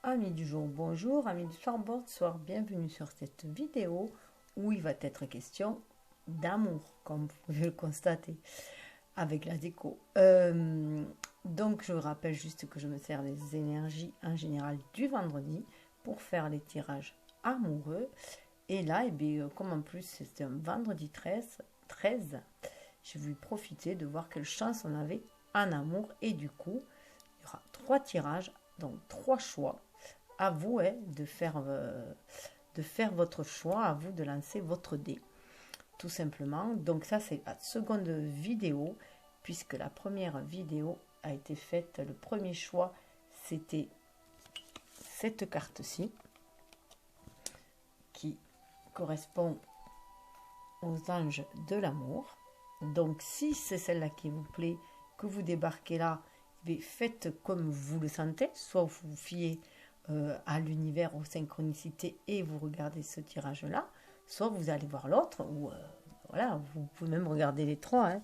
Amis du jour, bonjour, amis du soir, bonsoir, bienvenue sur cette vidéo où il va être question d'amour, comme vous pouvez le constater avec la déco. Donc je vous rappelle juste que je me sers des énergies en général du vendredi pour faire les tirages amoureux. Et là, comme en plus c'était un vendredi 13, j'ai voulu profiter de voir quelle chance on avait en amour. Et du coup, il y aura 3 tirages, donc 3 choix. À vous de faire votre choix, à vous de lancer votre dé, tout simplement. Donc ça, c'est la seconde vidéo, puisque la première vidéo a été faite, le premier choix, c'était cette carte-ci, qui correspond aux anges de l'amour. Donc si c'est celle-là qui vous plaît, que vous débarquez là, faites comme vous le sentez, soit vous vous fiez à l'univers, aux synchronicités et vous regardez ce tirage là, soit vous allez voir l'autre, ou voilà, vous pouvez même regarder les trois, hein,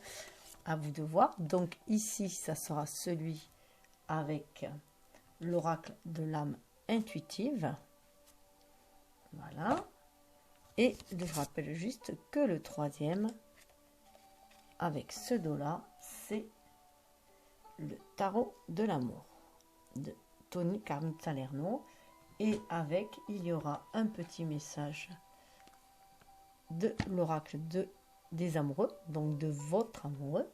à vous de voir. Donc ici ça sera celui avec l'oracle de l'âme intuitive, voilà. Et je rappelle juste que le troisième avec ce dos là, c'est le tarot de l'amour de Tony Carmine Salerno, et avec il y aura un petit message de l'oracle des amoureux, donc de votre amoureux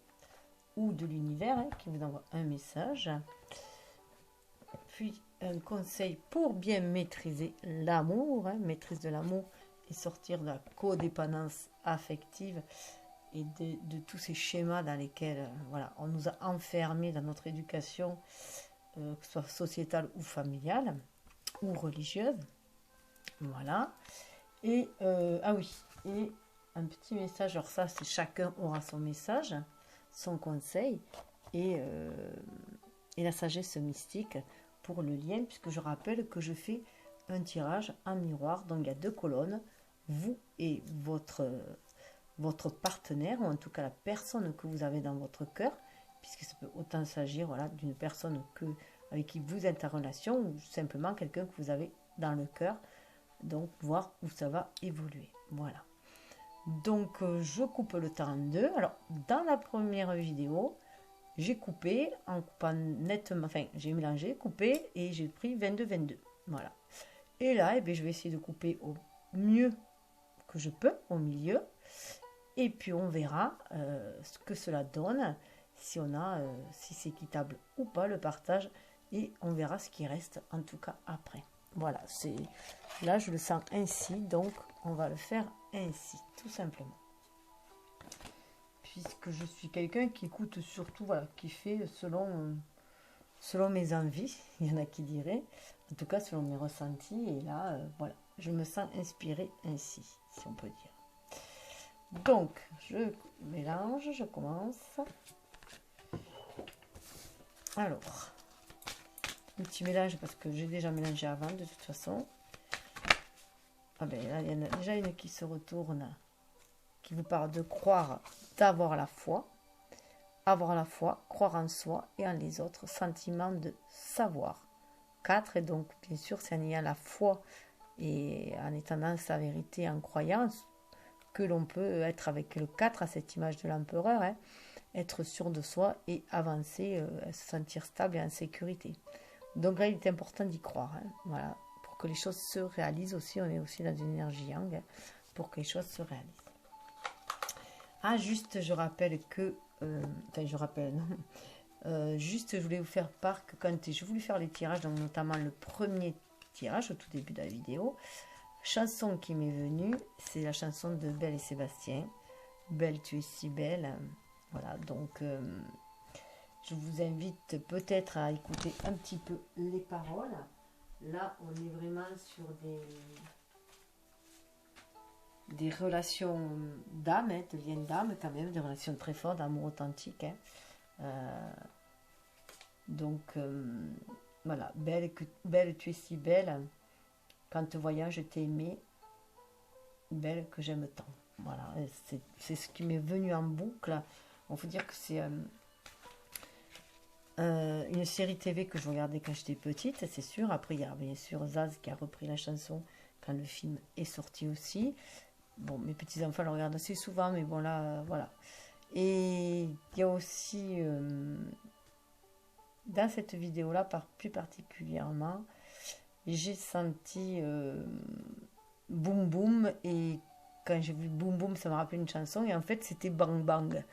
ou de l'univers, hein, qui vous envoie un message, puis un conseil pour bien maîtriser l'amour, hein, maîtrise de l'amour et sortir de la codépendance affective et de tous ces schémas dans lesquels voilà, on nous a enfermés dans notre éducation, que ce soit sociétale ou familiale ou religieuse, voilà. Et ah oui, et un petit message, alors ça c'est chacun aura son message, son conseil, et la sagesse mystique pour le lien, puisque je rappelle que je fais un tirage en miroir, donc il y a 2 colonnes, vous et votre partenaire, ou en tout cas la personne que vous avez dans votre cœur, puisque ça peut autant s'agir, voilà, d'une personne avec qui vous êtes en relation, ou simplement quelqu'un que vous avez dans le cœur, donc voir où ça va évoluer, voilà. Donc je coupe le temps en deux. Alors dans la première vidéo, j'ai coupé en coupant nettement, enfin j'ai mélangé, coupé, et j'ai pris 22-22, voilà. Et là, je vais essayer de couper au mieux que je peux, au milieu. Et puis on verra ce que cela donne, si si c'est équitable ou pas le partage, et on verra ce qui reste en tout cas après. Voilà, là je le sens ainsi, donc on va le faire ainsi, tout simplement. Puisque je suis quelqu'un qui écoute surtout, voilà, qui fait selon mes envies, il y en a qui diraient, en tout cas selon mes ressentis, et là, voilà, je me sens inspirée ainsi, si on peut dire. Donc, je mélange, je commence. Alors, un petit mélange parce que j'ai déjà mélangé avant de toute façon. Ah ben là, il y en a déjà une qui se retourne, qui vous parle de croire, d'avoir la foi. Avoir la foi, croire en soi et en les autres, sentiment de savoir. 4, et donc bien sûr, c'est en ayant la foi et en étendant sa vérité en croyance que l'on peut être avec le 4 à cette image de l'empereur, hein, être sûr de soi et avancer, se sentir stable et en sécurité. Donc là, il est important d'y croire, hein, voilà, pour que les choses se réalisent aussi. On est aussi dans une énergie yang, hein, pour que les choses se réalisent. Ah, juste, je rappelle que, enfin, je rappelle, non, juste, je voulais vous faire part que quand j'ai voulu faire les tirages, donc notamment le premier tirage au tout début de la vidéo, chanson qui m'est venue, c'est la chanson de Belle et Sébastien. Belle, tu es si belle. Voilà, donc je vous invite peut-être à écouter un petit peu les paroles. Là, on est vraiment sur des relations d'âme, hein, de liens d'âme quand même, des relations très fortes, d'amour authentique. Hein. Donc, voilà, belle, tu es si belle. Quand te voyant, je t'ai aimé, belle que j'aime tant. Voilà, c'est ce qui m'est venu en boucle. Il faut dire que c'est une série TV que je regardais quand j'étais petite, c'est sûr. Après, il y a bien sûr Zaz qui a repris la chanson quand le film est sorti aussi. Bon, mes petits-enfants le regardent assez souvent, mais bon, là, voilà. Et il y a aussi, dans cette vidéo-là, plus particulièrement, j'ai senti Boum Boum. Et quand j'ai vu Boum Boum, ça m'a rappelé une chanson. Et en fait, c'était Bang Bang.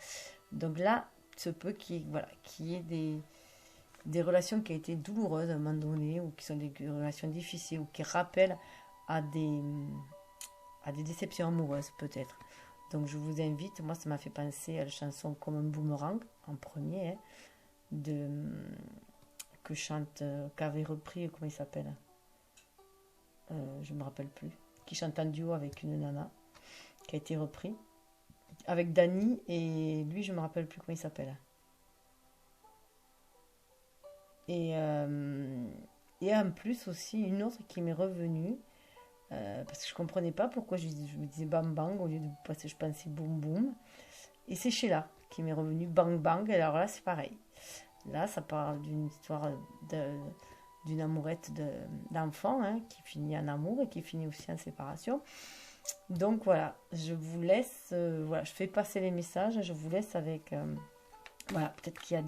Donc là, se peut voilà, qu'il y ait des relations qui ont été douloureuses à un moment donné, ou qui sont des relations difficiles, ou qui rappellent à des déceptions amoureuses peut-être. Donc je vous invite, moi ça m'a fait penser à la chanson Comme un boomerang, en premier, hein, que chante, qu'avait repris, comment il s'appelle, je me rappelle plus, qui chante en duo avec une nana, qui a été repris, avec Dani, et lui je me rappelle plus comment il s'appelle. Et en plus aussi une autre qui m'est revenue, parce que je comprenais pas pourquoi je me disais bam bang au lieu de parce que je pensais boum boum. Et c'est Sheila qui m'est revenu bang bang. Et alors là c'est pareil. Là ça parle d'une histoire d'une amourette d'enfant, hein, qui finit en amour et qui finit aussi en séparation. Donc voilà, je vous laisse, voilà, je fais passer les messages, je vous laisse avec, voilà, peut-être qu'il y a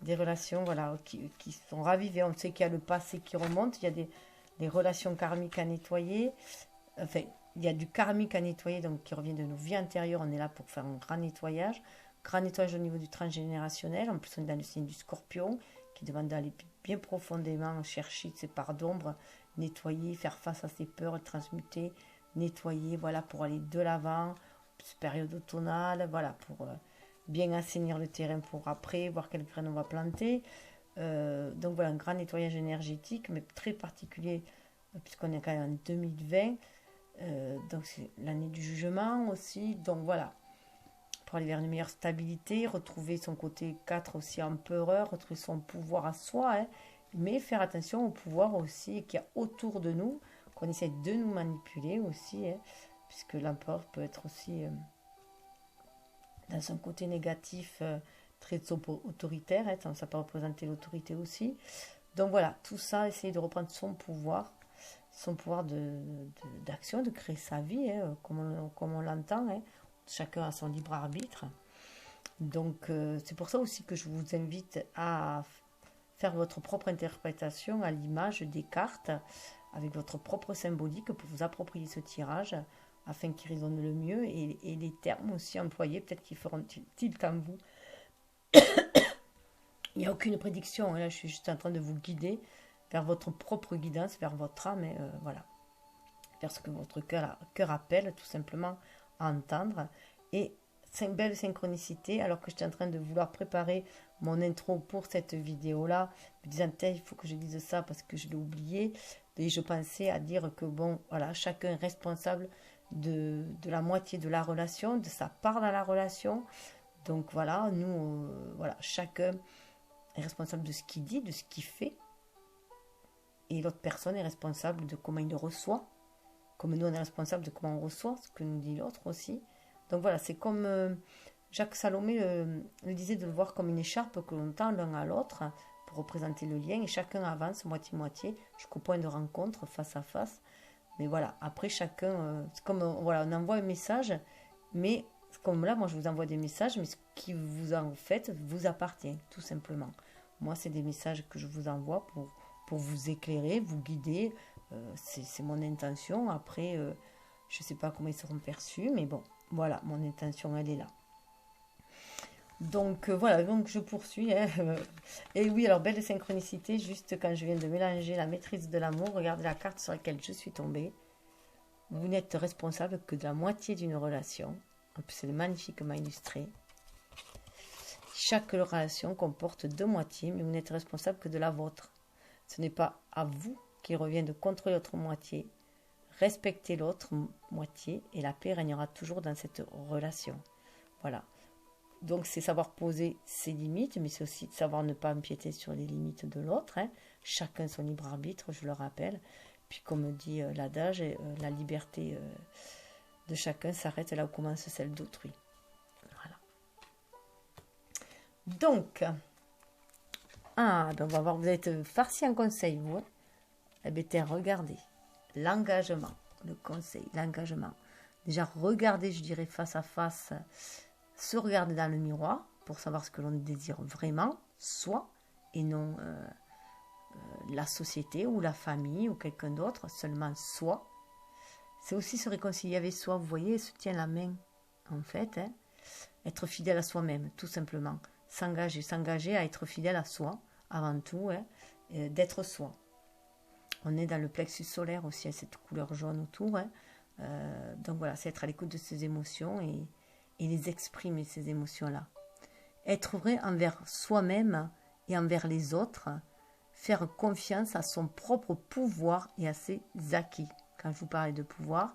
des relations, voilà, qui sont ravivées. On sait qu'il y a le passé qui remonte, il y a des relations karmiques à nettoyer. Enfin, il y a du karmique à nettoyer, donc qui revient de nos vies antérieures. On est là pour faire un grand nettoyage au niveau du transgénérationnel. En plus, on est dans le signe du Scorpion, qui demande d'aller bien profondément chercher ses parts d'ombre, nettoyer, faire face à ses peurs, transmuter, nettoyer, voilà, pour aller de l'avant. Période automnale, voilà, pour bien assainir le terrain pour après, voir quelles graines on va planter. Donc voilà, un grand nettoyage énergétique, mais très particulier, puisqu'on est quand même en 2020. Donc c'est l'année du jugement aussi. Donc voilà, pour aller vers une meilleure stabilité, retrouver son côté 4 aussi empereur, retrouver son pouvoir à soi, hein, mais faire attention au pouvoir aussi qu'il y a autour de nous, qu'on essaie de nous manipuler aussi, hein, puisque l'empereur peut être aussi dans son côté négatif, très autoritaire, hein, ça peut représenter l'autorité aussi. Donc voilà, tout ça, essayer de reprendre son pouvoir d'action, de créer sa vie, hein, comme on l'entend, hein. Chacun a son libre arbitre. Donc c'est pour ça aussi que je vous invite à faire votre propre interprétation à l'image des cartes, avec votre propre symbolique pour vous approprier ce tirage, afin qu'il résonne le mieux, et les termes aussi employés, peut-être qu'ils feront tilt en vous. Il n'y a aucune prédiction, hein, là je suis juste en train de vous guider vers votre propre guidance, vers votre âme, et voilà, vers ce que votre cœur appelle tout simplement à entendre. Et c'est une belle synchronicité, alors que j'étais en train de vouloir préparer mon intro pour cette vidéo-là, me disant, il faut que je dise ça parce que je l'ai oublié, et je pensais à dire que bon, voilà, chacun est responsable de la moitié de la relation, de sa part dans la relation. Donc voilà, nous, voilà, chacun est responsable de ce qu'il dit, de ce qu'il fait, et l'autre personne est responsable de comment il le reçoit, comme nous on est responsable de comment on reçoit ce que nous dit l'autre aussi. Donc voilà, c'est comme Jacques Salomé le disait, de le voir comme une écharpe que l'on tend l'un à l'autre pour représenter le lien, et chacun avance moitié-moitié jusqu'au point de rencontre face à face. Mais voilà, après chacun, c'est comme, voilà, on envoie un message, mais comme là, moi je vous envoie des messages, mais ce qui vous en faites vous appartient, tout simplement. Moi, c'est des messages que je vous envoie pour vous éclairer, vous guider. C'est mon intention. Après, je ne sais pas comment ils seront perçus, mais bon, voilà, mon intention, elle est là. Donc voilà, donc je poursuis, hein. Et oui, alors belle synchronicité, juste quand je viens de mélanger la maîtrise de l'amour, regardez la carte sur laquelle je suis tombée. Vous n'êtes responsable que de la moitié d'une relation. En plus, elle est magnifiquement illustrée. Chaque relation comporte deux moitiés, mais vous n'êtes responsable que de la vôtre. Ce n'est pas à vous qu'il revient de contrôler l'autre moitié. Respectez l'autre moitié et la paix régnera toujours dans cette relation. Voilà. Donc c'est savoir poser ses limites, mais c'est aussi savoir ne pas empiéter sur les limites de l'autre, hein. Chacun son libre arbitre, je le rappelle. Puis comme dit l'adage, la liberté de chacun s'arrête là où commence celle d'autrui. Voilà. Donc, Ah, ben on va voir, vous êtes farci en conseil, vous. Hein. Eh bien, tiens, regardez. L'engagement, le conseil, l'engagement. Déjà, regardez, je dirais, face à face, se regarder dans le miroir pour savoir ce que l'on désire vraiment, soi, et non la société ou la famille ou quelqu'un d'autre, seulement soi. C'est aussi se réconcilier avec soi, vous voyez, se tient la main, en fait. Hein. Être fidèle à soi-même, tout simplement. S'engager à être fidèle à soi, avant tout, hein, d'être soi. On est dans le plexus solaire aussi, à cette couleur jaune autour. Hein. Donc voilà, c'est être à l'écoute de ses émotions et les exprimer, ces émotions-là. Être vrai envers soi-même et envers les autres, faire confiance à son propre pouvoir et à ses acquis. Quand je vous parlais de pouvoir,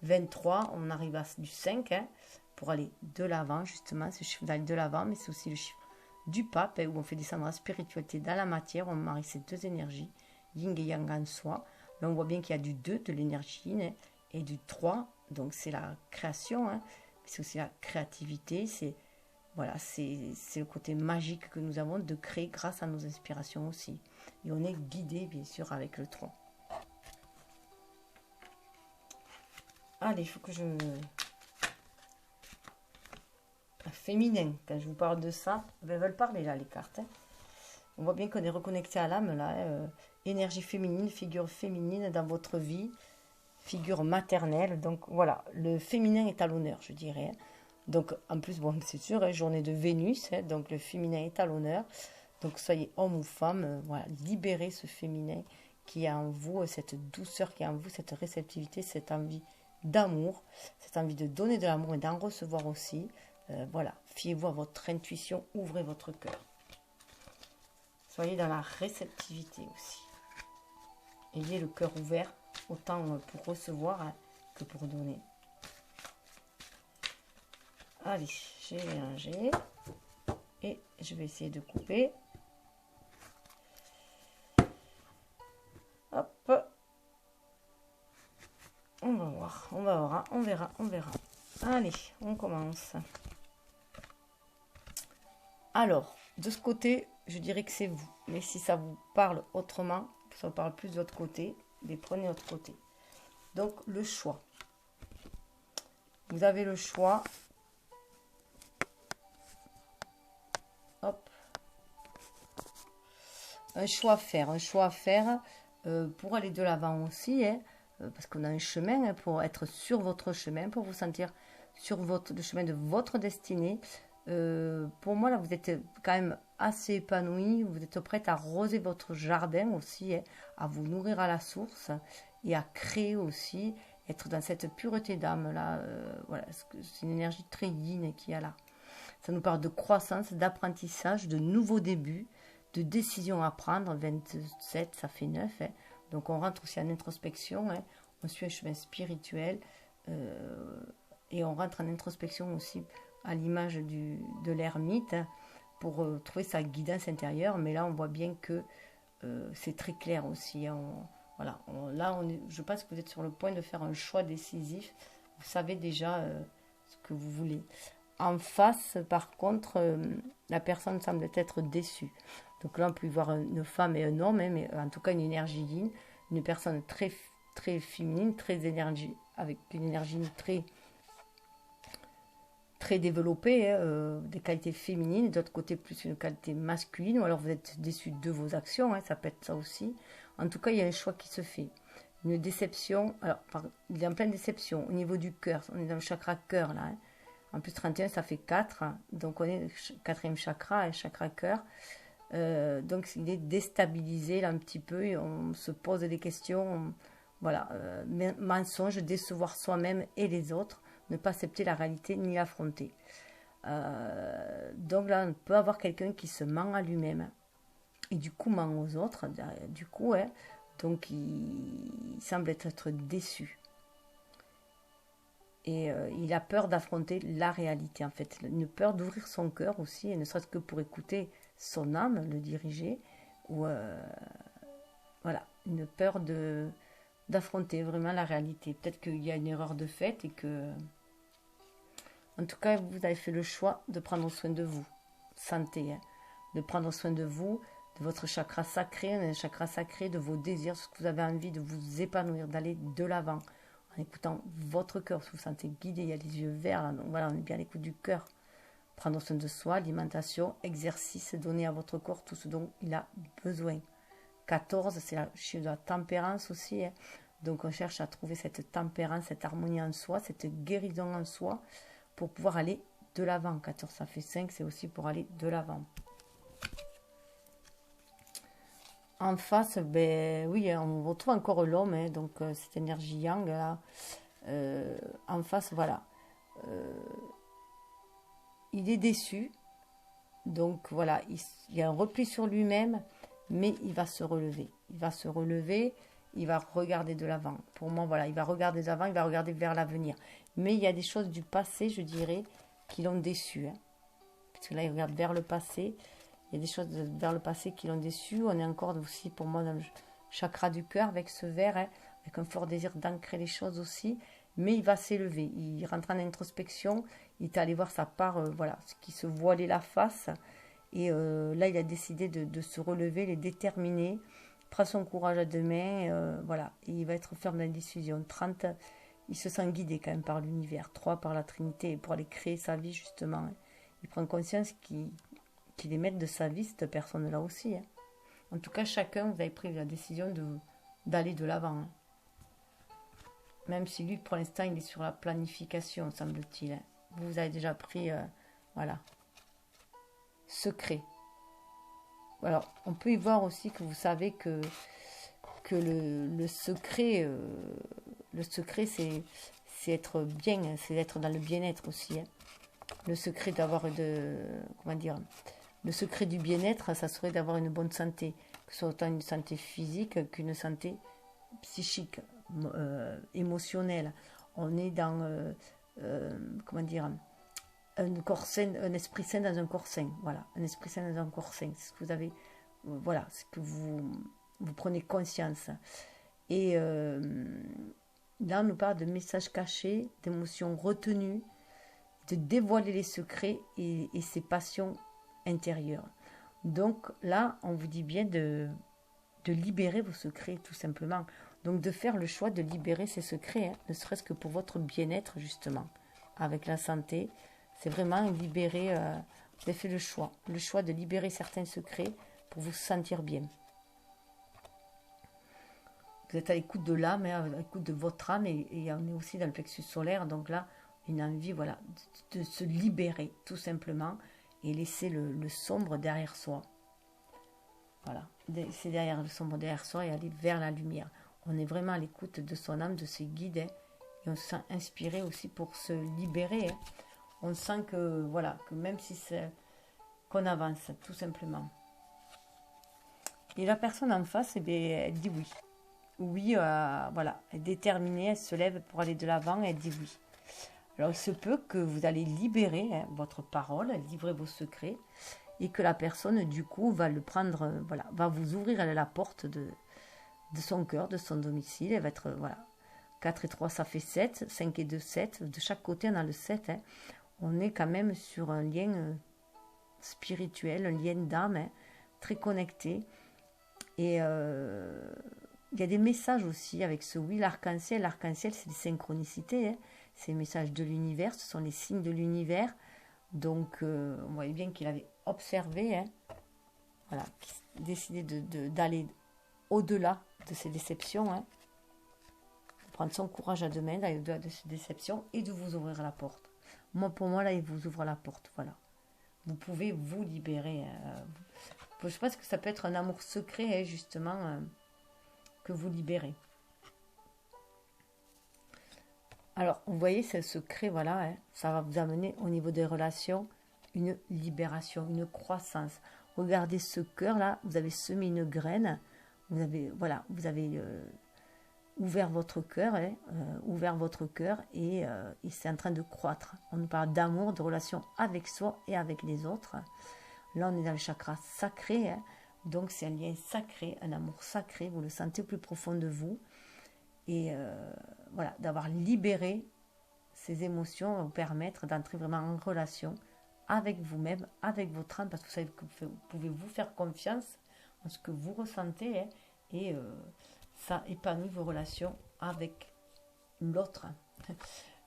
23, on arrive à du 5, hein, pour aller de l'avant, justement, c'est le chiffre d'aller de l'avant, mais c'est aussi le chiffre du pape, hein, où on fait descendre la spiritualité dans la matière, on marie ces deux énergies, yin et yang en soi. Là, on voit bien qu'il y a du 2, de l'énergie yin, hein, et du 3, donc c'est la création, hein, c'est aussi la créativité, c'est voilà, c'est le côté magique que nous avons de créer grâce à nos inspirations aussi. Et on est guidé, bien sûr, avec le 3. Allez, il faut que je... Féminin, quand je vous parle de ça, elles veulent parler là, les cartes. Hein. On voit bien qu'on est reconnecté à l'âme, là. Énergie féminine, figure féminine dans votre vie, figure maternelle. Donc voilà, le féminin est à l'honneur, je dirais. Donc en plus, bon, c'est sûr, hein, journée de Vénus, hein, donc le féminin est à l'honneur. Donc soyez homme ou femme, voilà, libérez ce féminin qui est en vous, cette douceur qui est en vous, cette réceptivité, cette envie d'amour, cette envie de donner de l'amour et d'en recevoir aussi. Voilà, fiez-vous à votre intuition, ouvrez votre cœur. Soyez dans la réceptivité aussi. Ayez le cœur ouvert, autant pour recevoir hein, que pour donner. Allez, j'ai mélangé. Et je vais essayer de couper. Hop. On va voir, on verra. Allez, on commence. Alors, de ce côté, je dirais que c'est vous. Mais si ça vous parle autrement, ça vous parle plus de l'autre côté, les prenez de l'autre côté. Donc, le choix. Vous avez le choix. Hop. Un choix à faire pour aller de l'avant aussi, hein, parce qu'on a un chemin hein, pour être sur votre chemin, pour vous sentir sur le chemin de votre destinée. Pour moi, là, vous êtes quand même assez épanoui, vous êtes prête à arroser votre jardin aussi, hein, à vous nourrir à la source et à créer aussi, être dans cette pureté d'âme là. Voilà, c'est une énergie très yin qui a là. Ça nous parle de croissance, d'apprentissage, de nouveaux débuts, de décisions à prendre. 27, ça fait 9. Hein. Donc on rentre aussi en introspection. Hein. On suit un chemin spirituel. Et on rentre en introspection aussi à l'image de l'ermite hein, pour trouver sa guidance intérieure. Mais là, on voit bien que c'est très clair aussi. Hein. Voilà, je pense que vous êtes sur le point de faire un choix décisif. Vous savez déjà ce que vous voulez. En face, par contre, la personne semble être déçue. Donc là, on peut y voir une femme et un homme, hein, mais en tout cas une énergie yin, une personne très, très féminine, très énergie, avec une énergie très, très développée, hein, des qualités féminines, et d'autre côté plus une qualité masculine, ou alors vous êtes déçu de vos actions, hein, ça peut être ça aussi. En tout cas, il y a un choix qui se fait. Une déception, alors il y a en pleine déception au niveau du cœur, on est dans le chakra cœur là, hein. En plus, 31, ça fait 4. Donc, on est quatrième chakra, et chakra cœur. Donc, il est déstabilisé là un petit peu. Et on se pose des questions. Voilà. Mensonge, décevoir soi-même et les autres. Ne pas accepter la réalité ni l'affronter. Donc là, on peut avoir quelqu'un qui se ment à lui-même. Et du coup, ment aux autres. Du coup, hein, donc, il semble être déçu. Et il a peur d'affronter la réalité, en fait. Une peur d'ouvrir son cœur aussi, et ne serait-ce que pour écouter son âme, le diriger. Ou, voilà, une peur d'affronter vraiment la réalité. Peut-être qu'il y a une erreur de fait et que... En tout cas, vous avez fait le choix de prendre soin de vous. Santé, hein. De prendre soin de vous, de votre chakra sacré, un chakra sacré de vos désirs, ce que vous avez envie de vous épanouir, d'aller de l'avant, en écoutant votre cœur. Si vous vous sentez guidé, il y a les yeux verts, là, donc voilà, on est bien à l'écoute du cœur. Prendre soin de soi, alimentation, exercice, donner à votre corps tout ce dont il a besoin. 14, c'est le chiffre de la tempérance aussi, hein. Donc on cherche à trouver cette tempérance, cette harmonie en soi, cette guérison en soi, pour pouvoir aller de l'avant. 14, ça fait 5, c'est aussi pour aller de l'avant. En face, ben oui, on retrouve encore l'homme, hein, donc cette énergie yang là. En face, voilà. Il est déçu, donc voilà, il y a un repli sur lui-même, mais il va se relever. Il va se relever, il va regarder de l'avant. Pour moi, voilà, il va regarder de l'avant, il va regarder vers l'avenir. Mais il y a des choses du passé, je dirais, qui l'ont déçu, hein. Parce que là, il regarde vers le passé. Il y a des choses vers le passé qui l'ont déçu. On est encore aussi, pour moi, dans le chakra du cœur, avec ce vert, hein, avec un fort désir d'ancrer les choses aussi. Mais il va s'élever. Il rentre en introspection. Il est allé voir sa part, voilà, ce qui se voilait la face. Et là, il a décidé de se relever, il est déterminé. Il prend son courage à deux mains. Voilà. Et il va être ferme dans la décision. 30, il se sent guidé quand même par l'univers. 3 par la Trinité. Pour aller créer sa vie, justement, hein. Il prend conscience qu'il est maître de sa vie, cette personne-là aussi, hein. En tout cas, chacun, vous avez pris la décision d'aller de l'avant, hein. Même si lui, pour l'instant, il est sur la planification, semble-t-il, hein. Vous avez déjà pris, voilà, secret. Alors, on peut y voir aussi que vous savez que le secret, c'est être bien, hein, c'est être dans le bien-être aussi, hein. Le secret d'avoir comment dire, le secret du bien-être, ça serait d'avoir une bonne santé, que ce soit autant une santé physique qu'une santé psychique, émotionnelle. On est dans, comment dire, un corps sain, un esprit sain dans un corps sain. Voilà, un esprit sain dans un corps sain. C'est ce que vous avez, voilà, c'est que vous prenez conscience. Et là, on nous parle de messages cachés, d'émotions retenues, de dévoiler les secrets et ses passions intérieures. Donc là, on vous dit bien de libérer vos secrets, tout simplement. Donc de faire le choix de libérer ces secrets, hein, ne serait-ce que pour votre bien-être, justement, avec la santé. C'est vraiment libérer, vous avez fait le choix de libérer certains secrets pour vous sentir bien. Vous êtes à l'écoute de l'âme, hein, à l'écoute de votre âme, et on est aussi dans le plexus solaire, donc là, une envie, voilà, de se libérer, tout simplement, et laisser le sombre derrière soi. Voilà, c'est derrière le sombre derrière soi et aller vers la lumière. On est vraiment à l'écoute de son âme, de ses guides, hein, et on se sent inspiré aussi pour se libérer, hein. On sent que, voilà, que même si c'est qu'on avance, tout simplement. Et la personne en face, eh bien, elle dit oui. Oui, voilà, elle est déterminée, elle se lève pour aller de l'avant, elle dit oui. Alors, il se peut que vous allez libérer, hein, votre parole, livrer vos secrets, et que la personne, du coup, va le prendre, voilà, va vous ouvrir la porte de son cœur, de son domicile. Elle va être, voilà, 4 et 3, ça fait 7, 5 et 2, 7. De chaque côté, on a le 7, hein. On est quand même sur un lien spirituel, un lien d'âme, hein, très connecté. Et il y a des messages aussi avec ce oui, l'arc-en-ciel. L'arc-en-ciel, c'est des synchronicités, hein. C'est les messages de l'univers, ce sont les signes de l'univers. Donc, on voyait bien qu'il avait observé, hein, voilà, qu'il décidé d'aller au-delà de ces déceptions, hein, de prendre son courage à deux mains, d'aller au-delà de ces déceptions et de vous ouvrir la porte. Moi, pour moi, là, il vous ouvre la porte, voilà. Vous pouvez vous libérer. Je pense que ça peut être un amour secret, hein, justement, que vous libérez. Alors, vous voyez, ce secret, voilà, hein, ça va vous amener au niveau des relations une libération, une croissance. Regardez ce cœur-là, vous avez semé une graine, vous avez, voilà, vous avez ouvert votre cœur, hein, et c'est en train de croître. On nous parle d'amour, de relation avec soi et avec les autres. Là, on est dans le chakra sacré, hein, donc c'est un lien sacré, un amour sacré, vous le sentez au plus profond de vous. Et voilà, d'avoir libéré ces émotions va vous permettre d'entrer vraiment en relation avec vous-même, avec votre âme, parce que vous savez que vous pouvez vous faire confiance, en ce que vous ressentez, hein, et ça épanouit vos relations avec l'autre.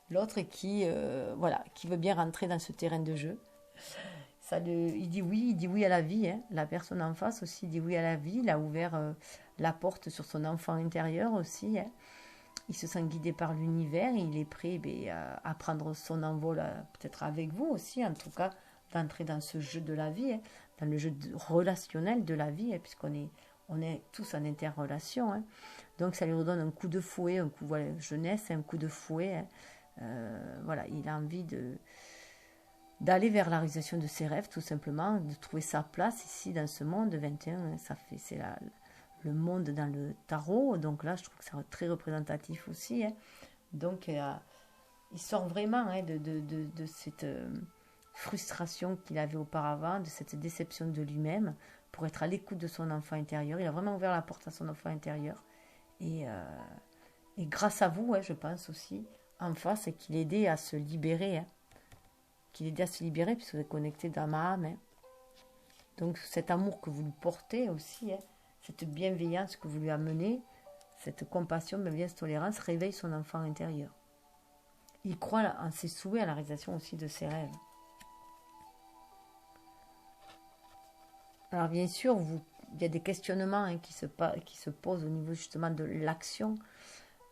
L'autre voilà, qui veut bien rentrer dans ce terrain de jeu. Il dit oui à la vie. Hein. La personne en face aussi dit oui à la vie. Il a ouvert la porte sur son enfant intérieur aussi. Hein. Il se sent guidé par l'univers. Il est prêt à prendre son envol, peut-être avec vous aussi, en tout cas, d'entrer dans ce jeu de la vie, hein, dans le jeu relationnel de la vie, hein, on est tous en interrelation. Hein. Donc ça lui redonne un coup de fouet, un coup voilà, jeunesse, un coup de fouet. Hein. Voilà, il a envie d'aller vers la réalisation de ses rêves, tout simplement, de trouver sa place ici dans ce monde. 21, c'est le monde dans le tarot, donc là je trouve que c'est très représentatif aussi. Hein. Donc il sort vraiment, hein, de cette frustration qu'il avait auparavant, de cette déception de lui-même, pour être à l'écoute de son enfant intérieur. Il a vraiment ouvert la porte à son enfant intérieur. Et grâce à vous, hein, je pense aussi, en face, qu'il aidait à se libérer. Hein. Qu'il aidait à se libérer, puisque vous êtes connecté d'âme à âme. Hein. Donc cet amour que vous lui portez aussi, hein, cette bienveillance que vous lui amenez, cette compassion, bienveillance, tolérance, réveille son enfant intérieur. Il croit en ses souhaits, à la réalisation aussi de ses rêves. Alors bien sûr, il y a des questionnements, hein, qui se posent au niveau justement de l'action.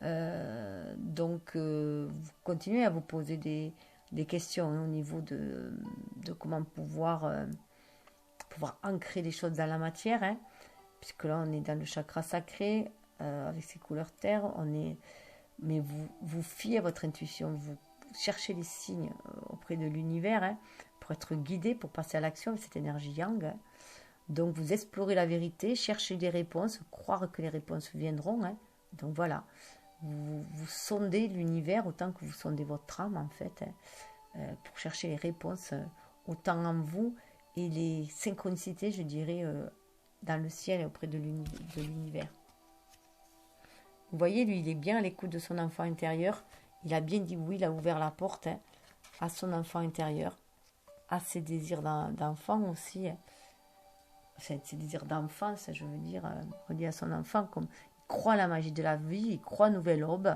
Donc vous continuez à vous poser des questions, hein, au niveau de comment pouvoir ancrer les choses dans la matière. Hein, puisque là on est dans le chakra sacré, avec ses couleurs terre. Mais vous fiez à votre intuition, vous cherchez les signes auprès de l'univers, hein, pour être guidé, pour passer à l'action avec cette énergie yang. Hein. Donc vous explorez la vérité, cherchez des réponses, croire que les réponses viendront. Hein. Donc voilà, vous sondez l'univers autant que vous sondez votre âme, en fait, hein, pour chercher les réponses autant en vous et les synchronicités, je dirais, dans le ciel et auprès de l'univers. Vous voyez, lui, il est bien à l'écoute de son enfant intérieur. Il a bien dit oui, il a ouvert la porte, hein, à son enfant intérieur, à ses désirs d'enfant aussi. Hein. Ses désirs d'enfance, je veux dire, reliés à son enfant, comme il croit à la magie de la vie, il croit à Nouvelle Aube.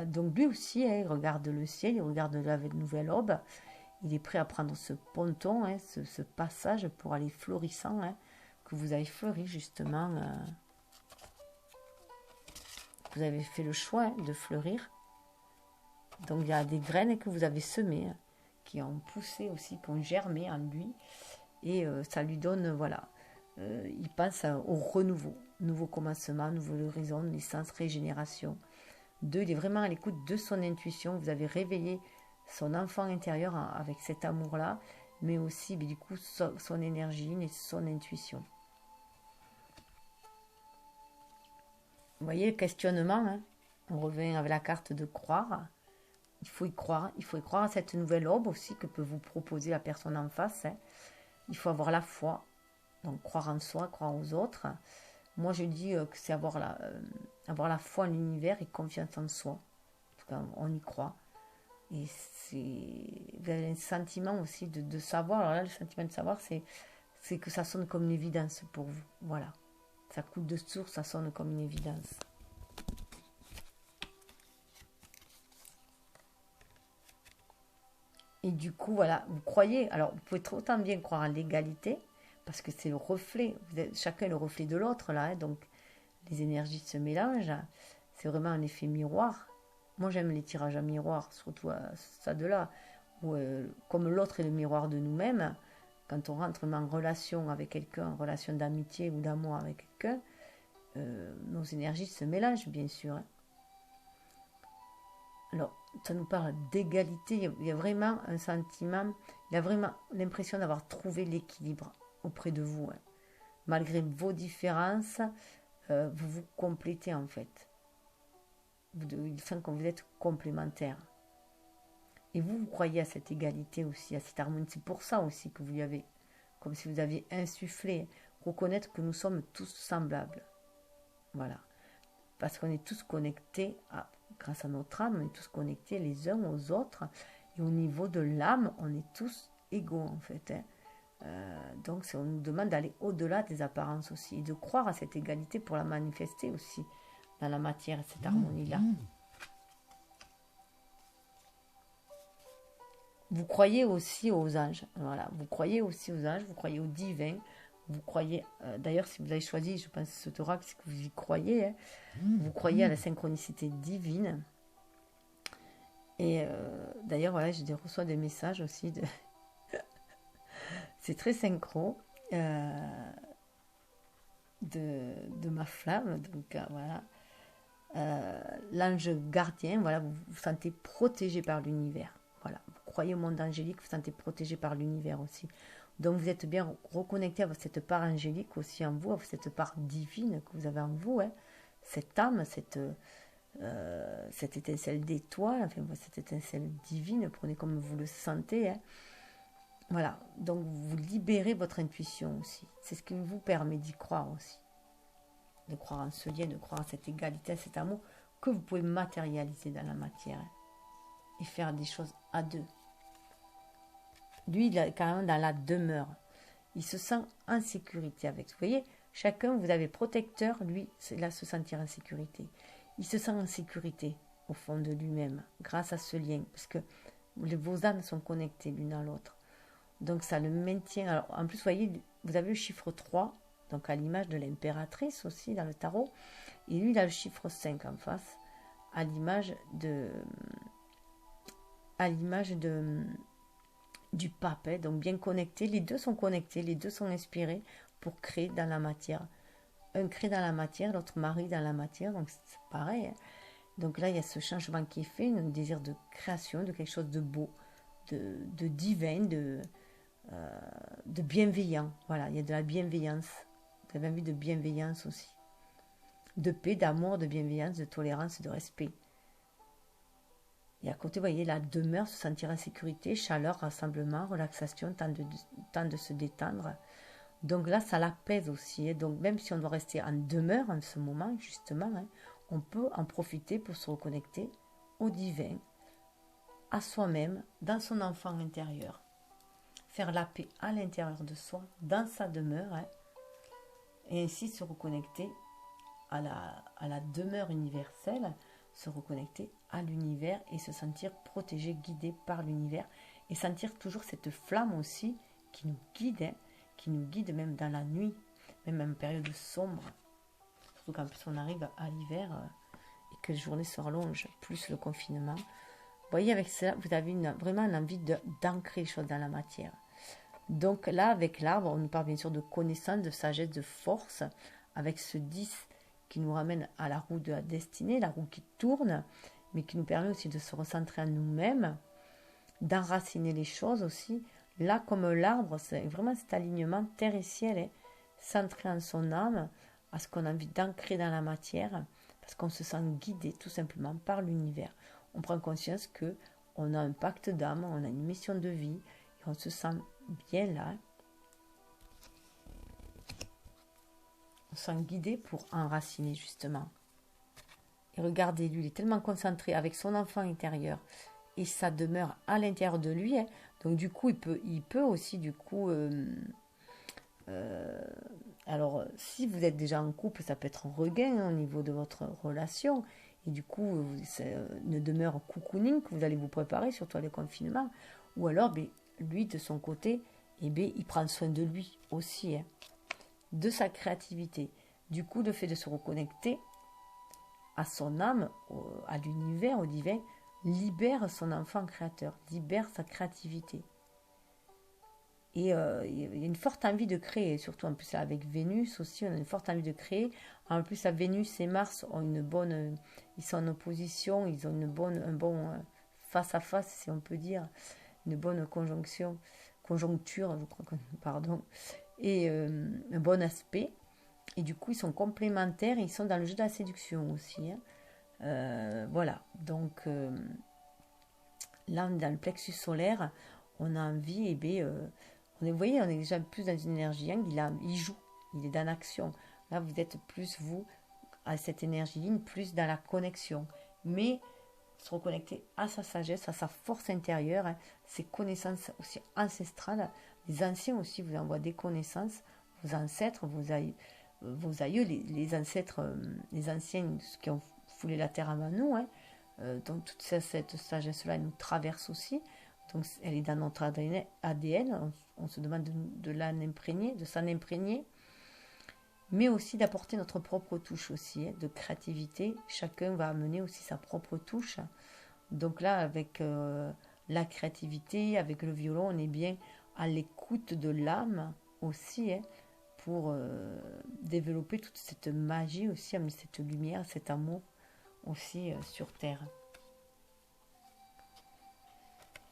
Donc lui aussi, hein, il regarde le ciel, il regarde la Nouvelle Aube. Il est prêt à prendre ce ponton, hein, ce passage pour aller florissant, hein, que vous avez fleuri justement. Vous avez fait le choix, hein, de fleurir. Donc il y a des graines que vous avez semées, hein, qui ont poussé aussi, qui ont germé en lui. Et ça lui donne, voilà, il pense au renouveau, nouveau commencement, nouveau horizon, naissance, régénération. Il est vraiment à l'écoute de son intuition. Vous avez réveillé son enfant intérieur avec cet amour-là, mais aussi, du coup, son énergie et son intuition. Vous voyez le questionnement, hein, on revient avec la carte de croire. Il faut y croire à cette nouvelle aube aussi que peut vous proposer la personne en face. Hein. Il faut avoir la foi, donc croire en soi, croire aux autres. Moi, je dis que c'est avoir la foi en l'univers et confiance en soi. En tout cas, on y croit. Et vous avez un sentiment aussi de savoir. Alors là, le sentiment de savoir, c'est que ça sonne comme une évidence pour vous. Voilà. Ça coule de source, ça sonne comme une évidence. Et du coup, voilà, vous croyez, alors vous pouvez autant bien croire en l'égalité, parce que c'est le reflet, chacun est le reflet de l'autre, là, hein, donc les énergies se mélangent, c'est vraiment un effet miroir. Moi, j'aime les tirages à miroir, surtout à ce stade-là, où comme l'autre est le miroir de nous-mêmes, quand on rentre en relation avec quelqu'un, en relation d'amitié ou d'amour avec quelqu'un, nos énergies se mélangent, bien sûr. Hein. Alors, ça nous parle d'égalité, il y a vraiment un sentiment, il y a vraiment l'impression d'avoir trouvé l'équilibre auprès de vous. Hein. Malgré vos différences, vous vous complétez en fait. Il sent que vous êtes complémentaires. Et vous croyez à cette égalité aussi, à cette harmonie. C'est pour ça aussi que vous lui avez, comme si vous aviez insufflé, reconnaître que nous sommes tous semblables. Voilà. Parce qu'on est tous connectés grâce à notre âme, on est tous connectés les uns aux autres. Et au niveau de l'âme, on est tous égaux en fait. Hein. Donc, on nous demande d'aller au-delà des apparences aussi, et de croire à cette égalité pour la manifester aussi dans la matière, cette harmonie-là. Vous croyez aussi aux anges, voilà, vous croyez aussi aux anges, vous croyez au divin, vous croyez, d'ailleurs si vous avez choisi, je pense ce thorax, c'est que vous y croyez, hein, vous croyez à la synchronicité divine, et d'ailleurs voilà, je reçois des messages aussi, c'est très synchro, de ma flamme, donc voilà, l'ange gardien, voilà, vous vous sentez protégé par l'univers. Voilà, vous croyez au monde angélique, vous vous sentez protégé par l'univers aussi. Donc vous êtes bien reconnecté à cette part angélique aussi en vous, à cette part divine que vous avez en vous, hein. Cette âme, cette étincelle d'étoile, enfin cette étincelle divine, prenez comme vous le sentez, hein. Voilà, donc vous libérez votre intuition aussi. C'est ce qui vous permet d'y croire aussi. De croire en ce lien, de croire en cette égalité, à cet amour que vous pouvez matérialiser dans la matière, hein, et faire des choses à deux. Lui, il est quand même dans la demeure. Il se sent en sécurité avec. Vous voyez, chacun, vous avez protecteur, lui, c'est là se sentir en sécurité. Il se sent en sécurité au fond de lui-même, grâce à ce lien, parce que vos âmes sont connectées l'une à l'autre. Donc ça le maintient. Alors, en plus, vous voyez, vous avez le chiffre 3, donc à l'image de l'impératrice aussi dans le tarot. Et lui, il a le chiffre 5 en face, à l'image du pape, hein, donc bien connectés. Les deux sont connectés, les deux sont inspirés pour créer dans la matière. Un crée dans la matière, l'autre marie dans la matière, donc c'est pareil, hein. Donc là, il y a ce changement qui est fait, un désir de création, de quelque chose de beau, de divin, de bienveillant. Voilà, il y a de la bienveillance. Vous avez envie de bienveillance aussi. De paix, d'amour, de bienveillance, de tolérance, de respect. Et à côté, vous voyez, la demeure, se sentir en sécurité, chaleur, rassemblement, relaxation, temps de se détendre. Donc là, ça l'apaise aussi, hein. Donc même si on doit rester en demeure en ce moment, justement, hein, on peut en profiter pour se reconnecter au divin, à soi-même, dans son enfant intérieur. Faire la paix à l'intérieur de soi, dans sa demeure, hein, et ainsi se reconnecter à la demeure universelle, se reconnecter à l'univers et se sentir protégé, guidé par l'univers, et sentir toujours cette flamme aussi qui nous guide, hein, qui nous guide même dans la nuit, même en période sombre. Surtout qu'en plus on arrive à l'hiver et que les journées se rallongent, plus le confinement. Vous voyez, avec ça, vous avez vraiment l'envie d'ancrer les choses dans la matière. Donc là, avec l'arbre, on nous parle bien sûr de connaissance, de sagesse, de force, avec ce 10 qui nous ramène à la roue de la destinée, la roue qui tourne, mais qui nous permet aussi de se recentrer en nous-mêmes, d'enraciner les choses aussi. Là, comme l'arbre, c'est vraiment cet alignement terre et ciel, hein, centré en son âme, à ce qu'on a envie d'ancrer dans la matière, parce qu'on se sent guidé tout simplement par l'univers. On prend conscience que on a un pacte d'âme, on a une mission de vie, et on se sent bien là. On se sent guidé pour enraciner justement. Et regardez, lui, il est tellement concentré avec son enfant intérieur et ça demeure à l'intérieur de lui, hein. Donc du coup, il peut aussi du coup... alors, si vous êtes déjà en couple, ça peut être un regain, hein, au niveau de votre relation. Et du coup, c'est une demeure cocooning que vous allez vous préparer, surtout à le confinement. Ou alors, lui, de son côté, il prend soin de lui aussi, hein, de sa créativité. Du coup, le fait de se reconnecter à son âme, à l'univers, au divin, libère son enfant créateur, libère sa créativité. Et il y a une forte envie de créer, surtout en plus avec Vénus aussi, on a une forte envie de créer. En plus, la Vénus et Mars ont ils sont en opposition, ils ont un bon face à face, si on peut dire, une bonne conjoncture, je crois pardon, et un bon aspect. Et du coup, ils sont complémentaires, et ils sont dans le jeu de la séduction aussi, hein. Voilà, donc là, dans le plexus solaire, on a envie, vous voyez, on est déjà plus dans une énergie yang, il joue, il est dans l'action. Là, vous êtes plus, vous, à cette énergie yin, plus dans la connexion. Mais se reconnecter à sa sagesse, à sa force intérieure, hein, ses connaissances aussi ancestrales, Les anciens aussi vous envoient des connaissances, vos ancêtres, vos aïeux, les ancêtres, les anciens qui ont foulé la terre avant nous, hein. Donc toute cette sagesse-là, elle nous traverse aussi. Donc elle est dans notre ADN. On se demande de l'en imprégner, de s'en imprégner. Mais aussi d'apporter notre propre touche aussi, hein, de créativité. Chacun va amener aussi sa propre touche. Donc là, avec la créativité, avec le violon, on est bien à l'écoute de l'âme aussi, hein, pour développer toute cette magie aussi, amener cette lumière, cet amour aussi sur Terre.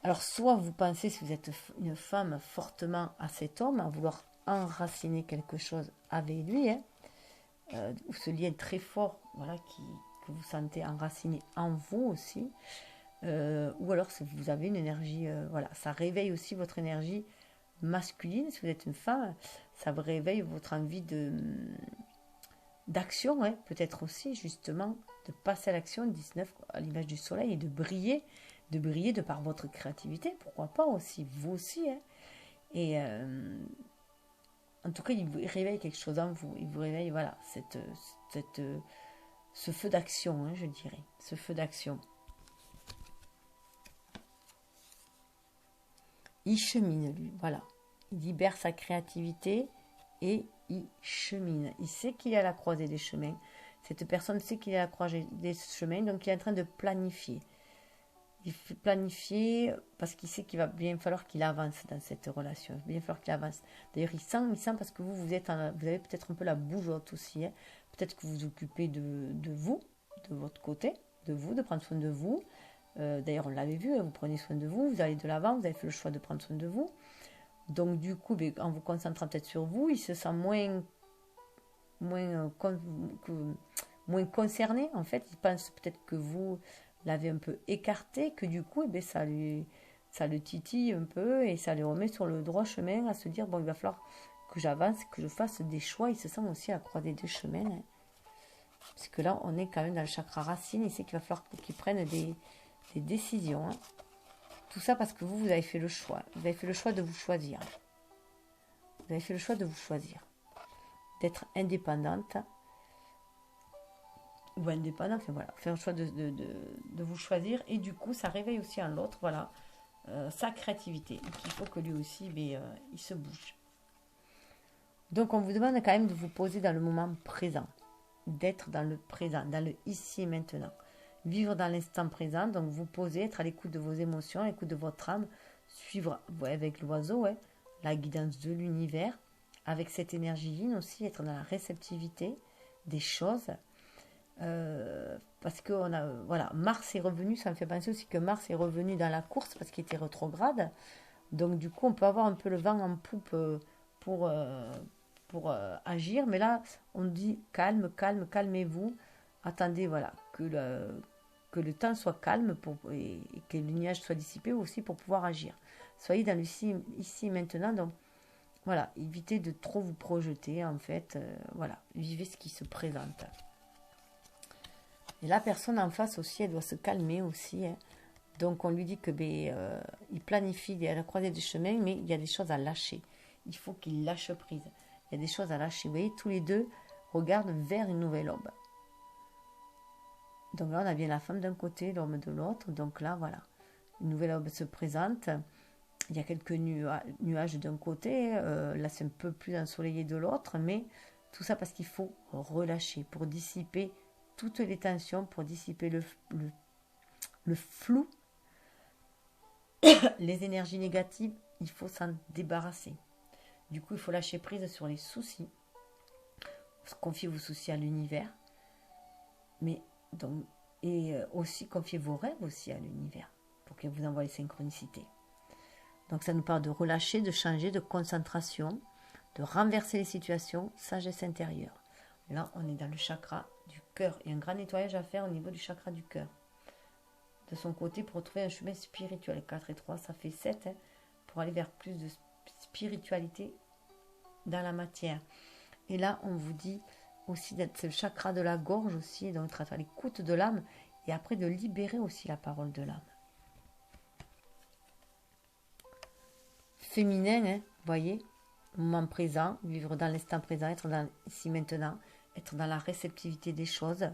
Alors, soit vous pensez, si vous êtes une femme, fortement à cet homme, à vouloir enraciner quelque chose avec lui, hein, ou ce lien très fort, voilà, que vous sentez enraciné en vous aussi, ou alors si vous avez une énergie, voilà, ça réveille aussi votre énergie masculine. Si vous êtes une femme, ça vous réveille votre envie d'action, hein, peut-être aussi justement de passer à l'action, 19 à l'image du soleil, et de briller de par votre créativité, pourquoi pas aussi, vous aussi, hein. Et en tout cas, il vous réveille quelque chose en vous, il vous réveille, voilà, ce feu d'action, hein, je dirais, ce feu d'action. Il chemine, lui, voilà. Il libère sa créativité et il chemine. Il sait qu'il est à la croisée des chemins. Cette personne sait qu'il est à la croisée des chemins, donc il est en train de planifier. Il fait planifier parce qu'il sait qu'il va bien falloir qu'il avance dans cette relation. Il va bien falloir qu'il avance. D'ailleurs, il sent parce que vous avez peut-être un peu la bougeotte aussi, hein. Peut-être que vous vous occupez de vous, de votre côté, de vous, de prendre soin de vous. D'ailleurs, on l'avait vu, hein, vous prenez soin de vous, vous allez de l'avant, vous avez fait le choix de prendre soin de vous. Donc, du coup, en vous concentrant peut-être sur vous, il se sent moins concerné. En fait, il pense peut-être que vous l'avez un peu écarté, que du coup, ça le titille un peu et ça le remet sur le droit chemin à se dire, bon, il va falloir que j'avance, que je fasse des choix. Il se sent aussi à la croisée des chemins, hein. Parce que là, on est quand même dans le chakra racine, il sait qu'il va falloir qu'il prenne des décisions, hein. Tout ça parce que vous avez fait le choix. Vous avez fait le choix de vous choisir. Vous avez fait le choix de vous choisir. D'être indépendante. Ou indépendant, enfin voilà. Faire le choix de vous choisir. Et du coup, ça réveille aussi en l'autre, voilà, sa créativité. Et qu'il faut que lui aussi, il se bouge. Donc, on vous demande quand même de vous poser dans le moment présent. D'être dans le présent, dans le ici et maintenant. Vivre dans l'instant présent, donc vous poser, être à l'écoute de vos émotions, à l'écoute de votre âme, suivre avec l'oiseau, ouais, la guidance de l'univers, avec cette énergie yin aussi, être dans la réceptivité des choses. Parce que voilà, Mars est revenu, ça me fait penser aussi que Mars est revenu dans la course parce qu'il était rétrograde. Donc du coup, on peut avoir un peu le vent en poupe pour agir. Mais là, on dit calmez-vous. Attendez, voilà, que le temps soit calme et que le nuage soit dissipé aussi pour pouvoir agir. Soyez dans le ici et maintenant. Donc voilà, évitez de trop vous projeter en fait. Voilà, vivez ce qui se présente. Et la personne en face aussi, elle doit se calmer aussi, hein. Donc on lui dit que il planifie à la croisée des chemins, mais il y a des choses à lâcher. Il faut qu'il lâche prise. Il y a des choses à lâcher. Vous voyez, tous les deux regardent vers une nouvelle aube. Donc là, on a bien la femme d'un côté, l'homme de l'autre. Donc là, voilà, une nouvelle aube se présente. Il y a quelques nuages d'un côté. Là, c'est un peu plus ensoleillé de l'autre. Mais tout ça parce qu'il faut relâcher pour dissiper toutes les tensions, pour dissiper le flou, les énergies négatives. Il faut s'en débarrasser. Du coup, il faut lâcher prise sur les soucis. Confiez vos soucis à l'univers. Mais donc, et aussi confiez vos rêves aussi à l'univers pour qu'il vous envoie les synchronicités. Donc ça nous parle de relâcher, de changer, de concentration, de renverser les situations, sagesse intérieure. Là, on est dans le chakra du cœur. Il y a un grand nettoyage à faire au niveau du chakra du cœur. De son côté, pour trouver un chemin spirituel. 4 et 3, ça fait 7, hein, pour aller vers plus de spiritualité dans la matière. Et là, on vous dit aussi d'être le chakra de la gorge aussi, donc être à l'écoute de l'âme et après de libérer aussi la parole de l'âme. Féminin, hein, voyez, moment présent, vivre dans l'instant présent, être dans ici maintenant, être dans la réceptivité des choses.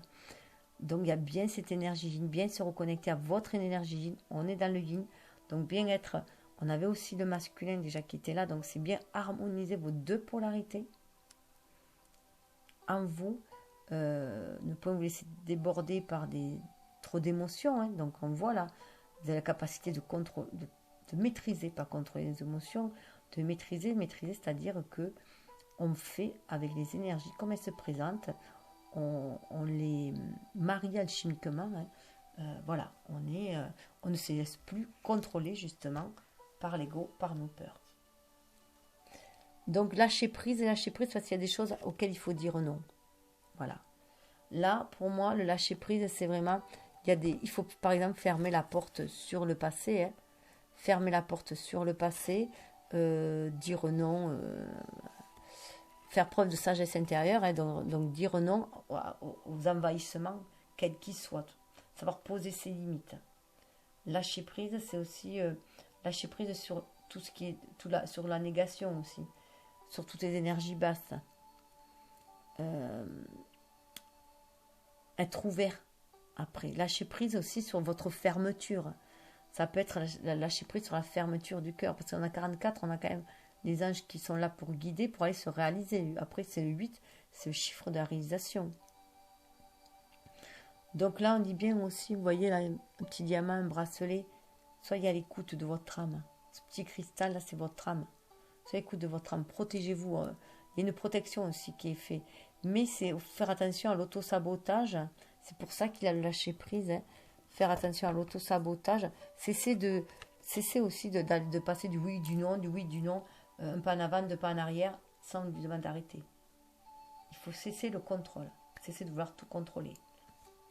Donc il y a bien cette énergie yin, bien se reconnecter à votre énergie yin. On est dans le yin, donc bien être. On avait aussi le masculin déjà qui était là, donc c'est bien harmoniser vos deux polarités en vous. Ne pas vous laisser déborder par trop d'émotions. Hein. Donc on voit là, vous avez la capacité de maîtriser, pas contrôler les émotions, de maîtriser, c'est-à-dire que on fait avec les énergies comme elles se présentent, on les marie alchimiquement. Hein. Voilà, on ne se laisse plus contrôler justement par l'ego, par nos peurs. Donc lâcher prise parce qu'il y a des choses auxquelles il faut dire non. Voilà. Là, pour moi, le lâcher prise, c'est vraiment, il faut par exemple fermer la porte sur le passé. Hein. Fermer la porte sur le passé, dire non, faire preuve de sagesse intérieure, hein, donc dire non aux envahissements, quels qu'ils soient. Savoir poser ses limites. Lâcher prise, c'est aussi lâcher prise sur tout ce qui est sur la négation aussi, sur toutes les énergies basses. Être ouvert après. Lâcher prise aussi sur votre fermeture. Ça peut être lâcher prise sur la fermeture du cœur. Parce qu'on a 44, on a quand même des anges qui sont là pour guider, pour aller se réaliser. Après, c'est le 8, c'est le chiffre de la réalisation. Donc là, on dit bien aussi, vous voyez là, un petit diamant, un bracelet. Soyez à l'écoute de votre âme. Ce petit cristal, là, c'est votre âme. Soyez à l'écoute de votre âme. Protégez-vous. Il y a une protection aussi qui est faite. Mais c'est faire attention à l'auto-sabotage. C'est pour ça qu'il a le lâcher prise. Hein. Faire attention à l'auto-sabotage. Cesser aussi de passer du oui, du non, un pas en avant, deux pas en arrière, sans lui demander d'arrêter. Il faut cesser le contrôle. Cesser de vouloir tout contrôler.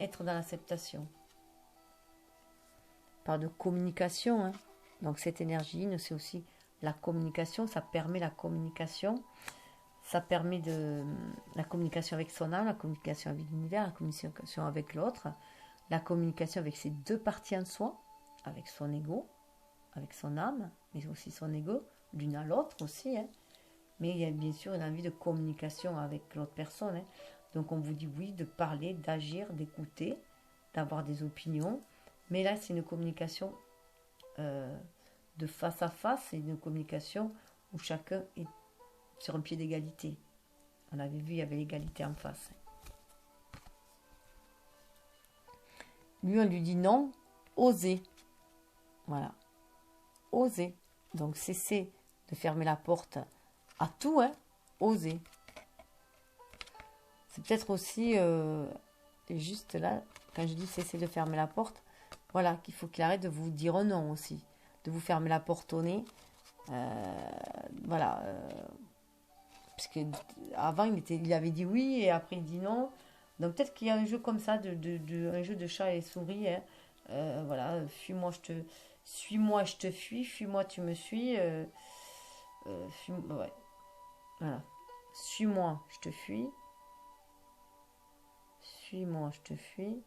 Être dans l'acceptation. Par de communication. Hein. Donc cette énergie, c'est aussi la communication. Ça permet la communication. Ça permet la communication avec son âme, la communication avec l'univers, la communication avec l'autre, la communication avec ses deux parties en soi, avec son ego, avec son âme, mais aussi son ego, l'une à l'autre aussi. Hein. Mais il y a bien sûr une envie de communication avec l'autre personne. Hein. Donc on vous dit oui, de parler, d'agir, d'écouter, d'avoir des opinions. Mais là, c'est une communication de face à face, c'est une communication où chacun est sur un pied d'égalité. On avait vu, il y avait l'égalité en face. Lui, on lui dit non, osez. Voilà. Osez. Donc, cessez de fermer la porte à tout, hein. Osez. C'est peut-être aussi, juste là, quand je dis cessez de fermer la porte, voilà, qu'il faut qu'il arrête de vous dire non aussi. De vous fermer la porte au nez. Voilà. Parce que avant il avait dit oui et après il dit non. Donc peut-être qu'il y a un jeu comme ça, un jeu de chat et souris. Hein. Voilà, fuis-moi, suis-moi, je te fuis, fuis-moi, tu me suis. Ouais. Voilà. Suis-moi, je te fuis. Suis-moi, je te fuis.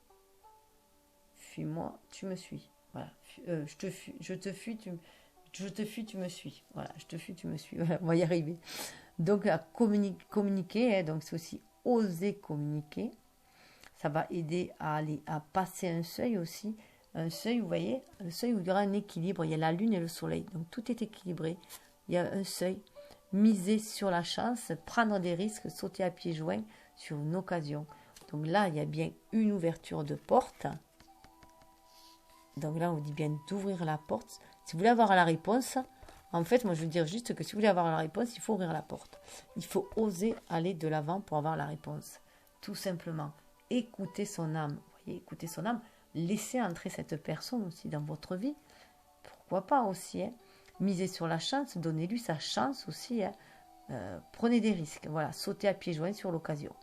Fuis-moi, tu me suis. Voilà. Je te fuis, tu me suis. Voilà, je te fuis, tu me suis. Voilà, on va y arriver. Donc, à communiquer, hein, donc c'est aussi oser communiquer. Ça va aider à passer un seuil aussi. Un seuil, vous voyez, un seuil où il y aura un équilibre. Il y a la lune et le soleil. Donc, tout est équilibré. Il y a un seuil. Miser sur la chance, prendre des risques, sauter à pieds joints sur une occasion. Donc là, il y a bien une ouverture de porte. Donc là, on vous dit bien d'ouvrir la porte. Si vous voulez avoir la réponse, en fait, moi, je veux dire juste que si vous voulez avoir la réponse, il faut ouvrir la porte. Il faut oser aller de l'avant pour avoir la réponse. Tout simplement. Écoutez son âme. Vous voyez, écoutez son âme. Laissez entrer cette personne aussi dans votre vie. Pourquoi pas aussi. Hein. Misez sur la chance. Donnez-lui sa chance aussi. Hein. Prenez des risques. Voilà, sautez à pieds joints sur l'occasion.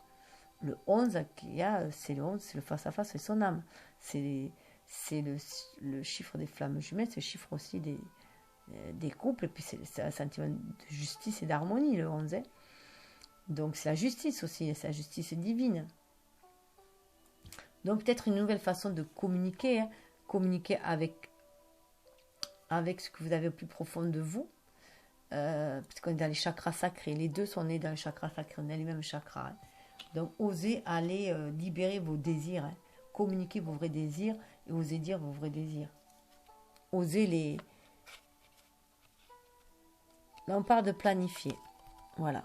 Le 11 qu'il y a, c'est le 11, c'est le face-à-face, c'est son âme. C'est le chiffre des flammes jumelles, c'est le chiffre aussi des couples, et puis c'est un sentiment de justice et d'harmonie, le 11. Hein. Donc c'est la justice aussi, c'est la justice divine. Donc peut-être une nouvelle façon de communiquer, hein. Communiquer avec ce que vous avez au plus profond de vous. puisqu'on est dans les chakras sacrés. Les deux sont nés dans le chakra sacré, on a les mêmes chakras. Hein. Donc, osez aller libérer vos désirs, hein. Communiquer vos vrais désirs et osez dire vos vrais désirs. Osez les... Là, on parle de planifier. Voilà.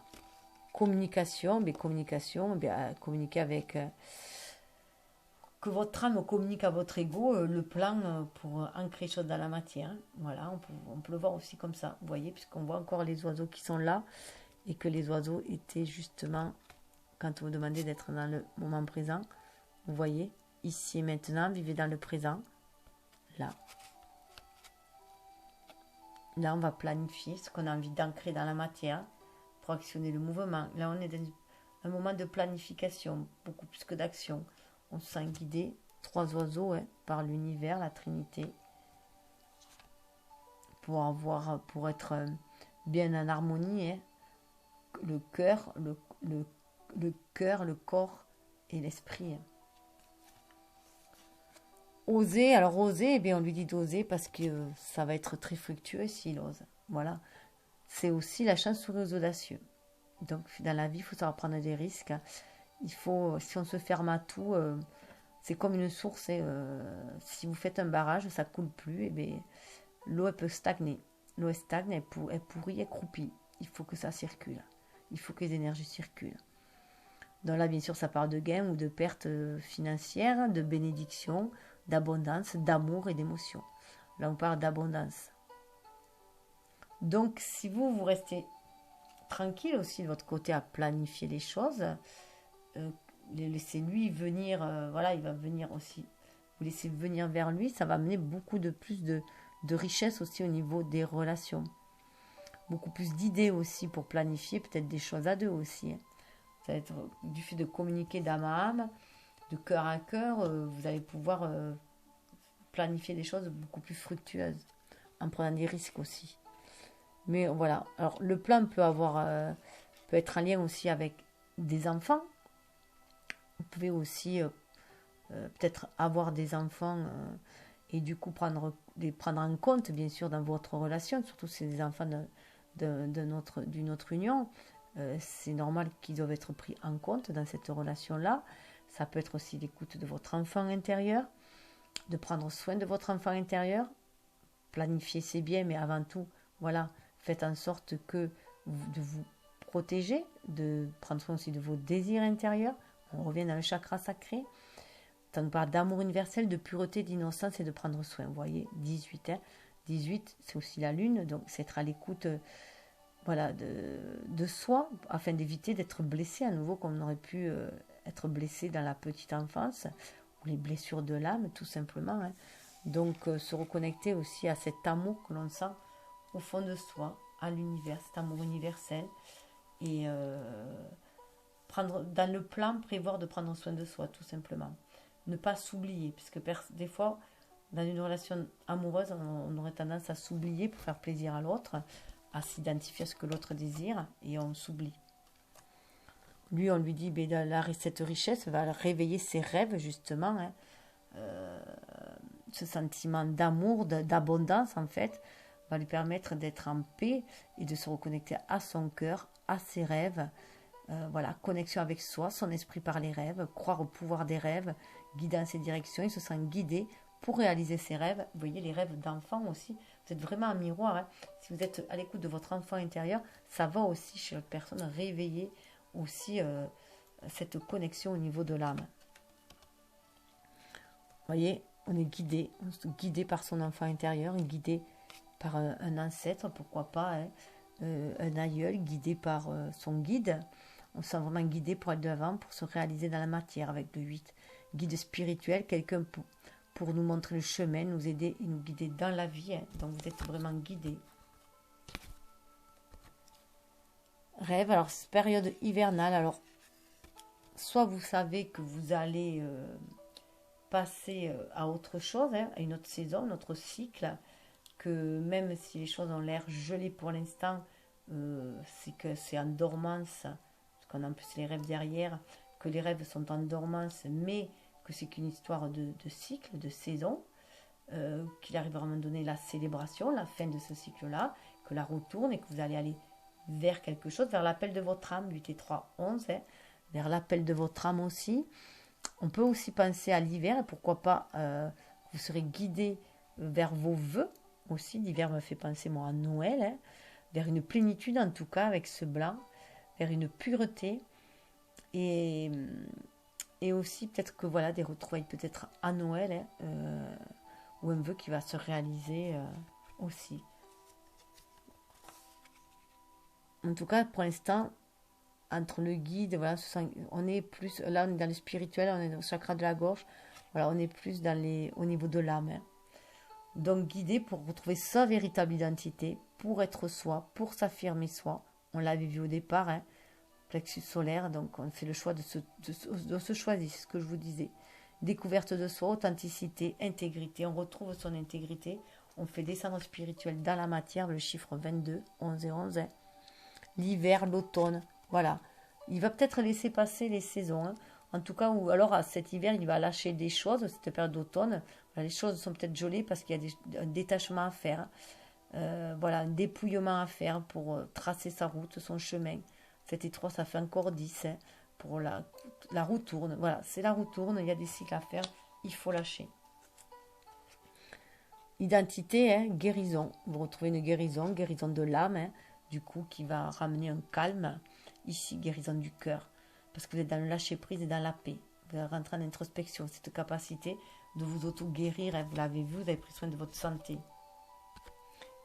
Communication, mais communication, bien, communiquer avec... que votre âme communique à votre ego le plan pour ancrer les choses dans la matière. Voilà, on peut le voir aussi comme ça, vous voyez, puisqu'on voit encore les oiseaux qui sont là, et que les oiseaux étaient justement, quand vous demandez d'être dans le moment présent, vous voyez, ici et maintenant, vivez dans le présent, là. Là, on va planifier ce qu'on a envie d'ancrer dans la matière pour actionner le mouvement. Là, on est dans un moment de planification, beaucoup plus que d'action. On se sent guidé, 3 oiseaux, hein, par l'univers, la Trinité, pour être bien en harmonie, hein, le cœur, le corps et l'esprit. Hein. Oser, alors oser, eh bien on lui dit d'oser parce que ça va être très fructueux s'il ose. Voilà, c'est aussi la chance-souris aux audacieux. Donc dans la vie, il faut savoir prendre des risques. Il faut, si on se ferme à tout, c'est comme une source. Si vous faites un barrage, ça coule plus. Et bien, l'eau elle peut stagner. L'eau elle stagne, elle pourrit, elle croupit. Il faut que ça circule. Il faut que les énergies circulent. Donc là, bien sûr, ça parle de gains ou de pertes financières, de bénédictions, d'abondance, d'amour et d'émotion. Là, on parle d'abondance. Donc, si vous restez tranquille aussi de votre côté à planifier les choses, laissez lui venir, voilà, il va venir aussi. Vous laissez venir vers lui, ça va amener beaucoup de plus de richesse aussi au niveau des relations. Beaucoup plus d'idées aussi pour planifier peut-être des choses à deux aussi. Hein. Ça va être du fait de communiquer d'âme à âme, de cœur à cœur, vous allez pouvoir planifier des choses beaucoup plus fructueuses, en prenant des risques aussi. Mais voilà, alors le plan peut être en lien aussi avec des enfants. Vous pouvez aussi peut-être avoir des enfants et du coup les prendre en compte, bien sûr, dans votre relation, surtout si c'est des enfants d'une autre union. C'est normal qu'ils doivent être pris en compte dans cette relation-là. Ça peut être aussi l'écoute de votre enfant intérieur, de prendre soin de votre enfant intérieur. Planifier, c'est bien, mais avant tout, voilà, faites en sorte de vous protéger, de prendre soin aussi de vos désirs intérieurs. On revient dans le chakra sacré. Tant on parle d'amour universel, de pureté, d'innocence et de prendre soin. Vous voyez, 18. Hein. 18, c'est aussi la lune, donc c'est être à l'écoute voilà, de soi, afin d'éviter d'être blessé à nouveau, comme on aurait pu être blessé dans la petite enfance, ou les blessures de l'âme, tout simplement. Hein. Donc, se reconnecter aussi à cet amour que l'on sent au fond de soi, à l'univers, cet amour universel. Et dans le plan, prévoir de prendre soin de soi, tout simplement. Ne pas s'oublier, puisque des fois, dans une relation amoureuse, on aurait tendance à s'oublier pour faire plaisir à l'autre, à s'identifier à ce que l'autre désire, et on s'oublie. Lui, on lui dit, cette richesse va réveiller ses rêves, justement, hein. Ce sentiment d'amour, d'abondance, en fait, va lui permettre d'être en paix et de se reconnecter à son cœur, à ses rêves. Voilà, connexion avec soi, son esprit par les rêves, croire au pouvoir des rêves, guider dans ses directions, il se sent guidé pour réaliser ses rêves. Vous voyez, les rêves d'enfant aussi, vous êtes vraiment un miroir. Hein. Si vous êtes à l'écoute de votre enfant intérieur, ça va aussi chez la personne réveiller aussi cette connexion au niveau de l'âme. Vous voyez, on est guidé par son enfant intérieur, guidé par un ancêtre, pourquoi pas, hein, un aïeul, guidé par son guide. On se sent vraiment guidé pour aller de l'avant, pour se réaliser dans la matière avec le 8. Guide spirituel, quelqu'un pour nous montrer le chemin, nous aider et nous guider dans la vie. Hein. Donc vous êtes vraiment guidé. Rêve, alors période hivernale, alors soit vous savez que vous allez passer à autre chose, hein, à une autre saison, un autre cycle, que même si les choses ont l'air gelées pour l'instant, c'est que c'est en dormance, parce qu'on a en plus les rêves derrière, que les rêves sont en dormance, mais que c'est qu'une histoire de cycle, de saison, qu'il arrive à un moment donné la célébration, la fin de ce cycle-là, que la roue tourne et que vous allez aller vers quelque chose, vers l'appel de votre âme, 8 et 3, 11, hein, vers l'appel de votre âme aussi. On peut aussi penser à l'hiver, pourquoi pas, vous serez guidé vers vos vœux aussi. L'hiver me fait penser, moi, à Noël, hein, vers une plénitude en tout cas, avec ce blanc, vers une pureté, et aussi peut-être que voilà, des retrouvailles peut-être à Noël, hein, ou un vœu qui va se réaliser aussi. En tout cas, pour l'instant, entre le guide, voilà, on est plus, là on est dans le spirituel, on est dans le chakra de la gorge, voilà, on est plus au niveau de l'âme. Hein. Donc guidé pour retrouver sa véritable identité, pour être soi, pour s'affirmer soi. On l'avait vu au départ, hein, plexus solaire, donc on fait le choix de se choisir, c'est ce que je vous disais. Découverte de soi, authenticité, intégrité, on retrouve son intégrité, on fait descendre spirituel dans la matière, le chiffre 22, 11 et 11. Hein. L'hiver, l'automne, voilà. Il va peut-être laisser passer les saisons, hein. En tout cas, ou alors à cet hiver, il va lâcher des choses, cette période d'automne. Voilà, les choses sont peut-être jolies parce qu'il y a un détachement à faire. Voilà, un dépouillement à faire pour tracer sa route, son chemin. 7 et 3, ça fait encore 10. Hein, pour la roue tourne. Voilà, c'est la roue tourne, il y a des cycles à faire, il faut lâcher. Identité, hein, guérison. Vous retrouvez une guérison de l'âme, hein, du coup, qui va ramener un calme. Ici, guérison du cœur. Parce que vous êtes dans le lâcher-prise et dans la paix. Vous allez rentrer en introspection. Cette capacité de vous auto-guérir, hein, vous l'avez vu, vous avez pris soin de votre santé.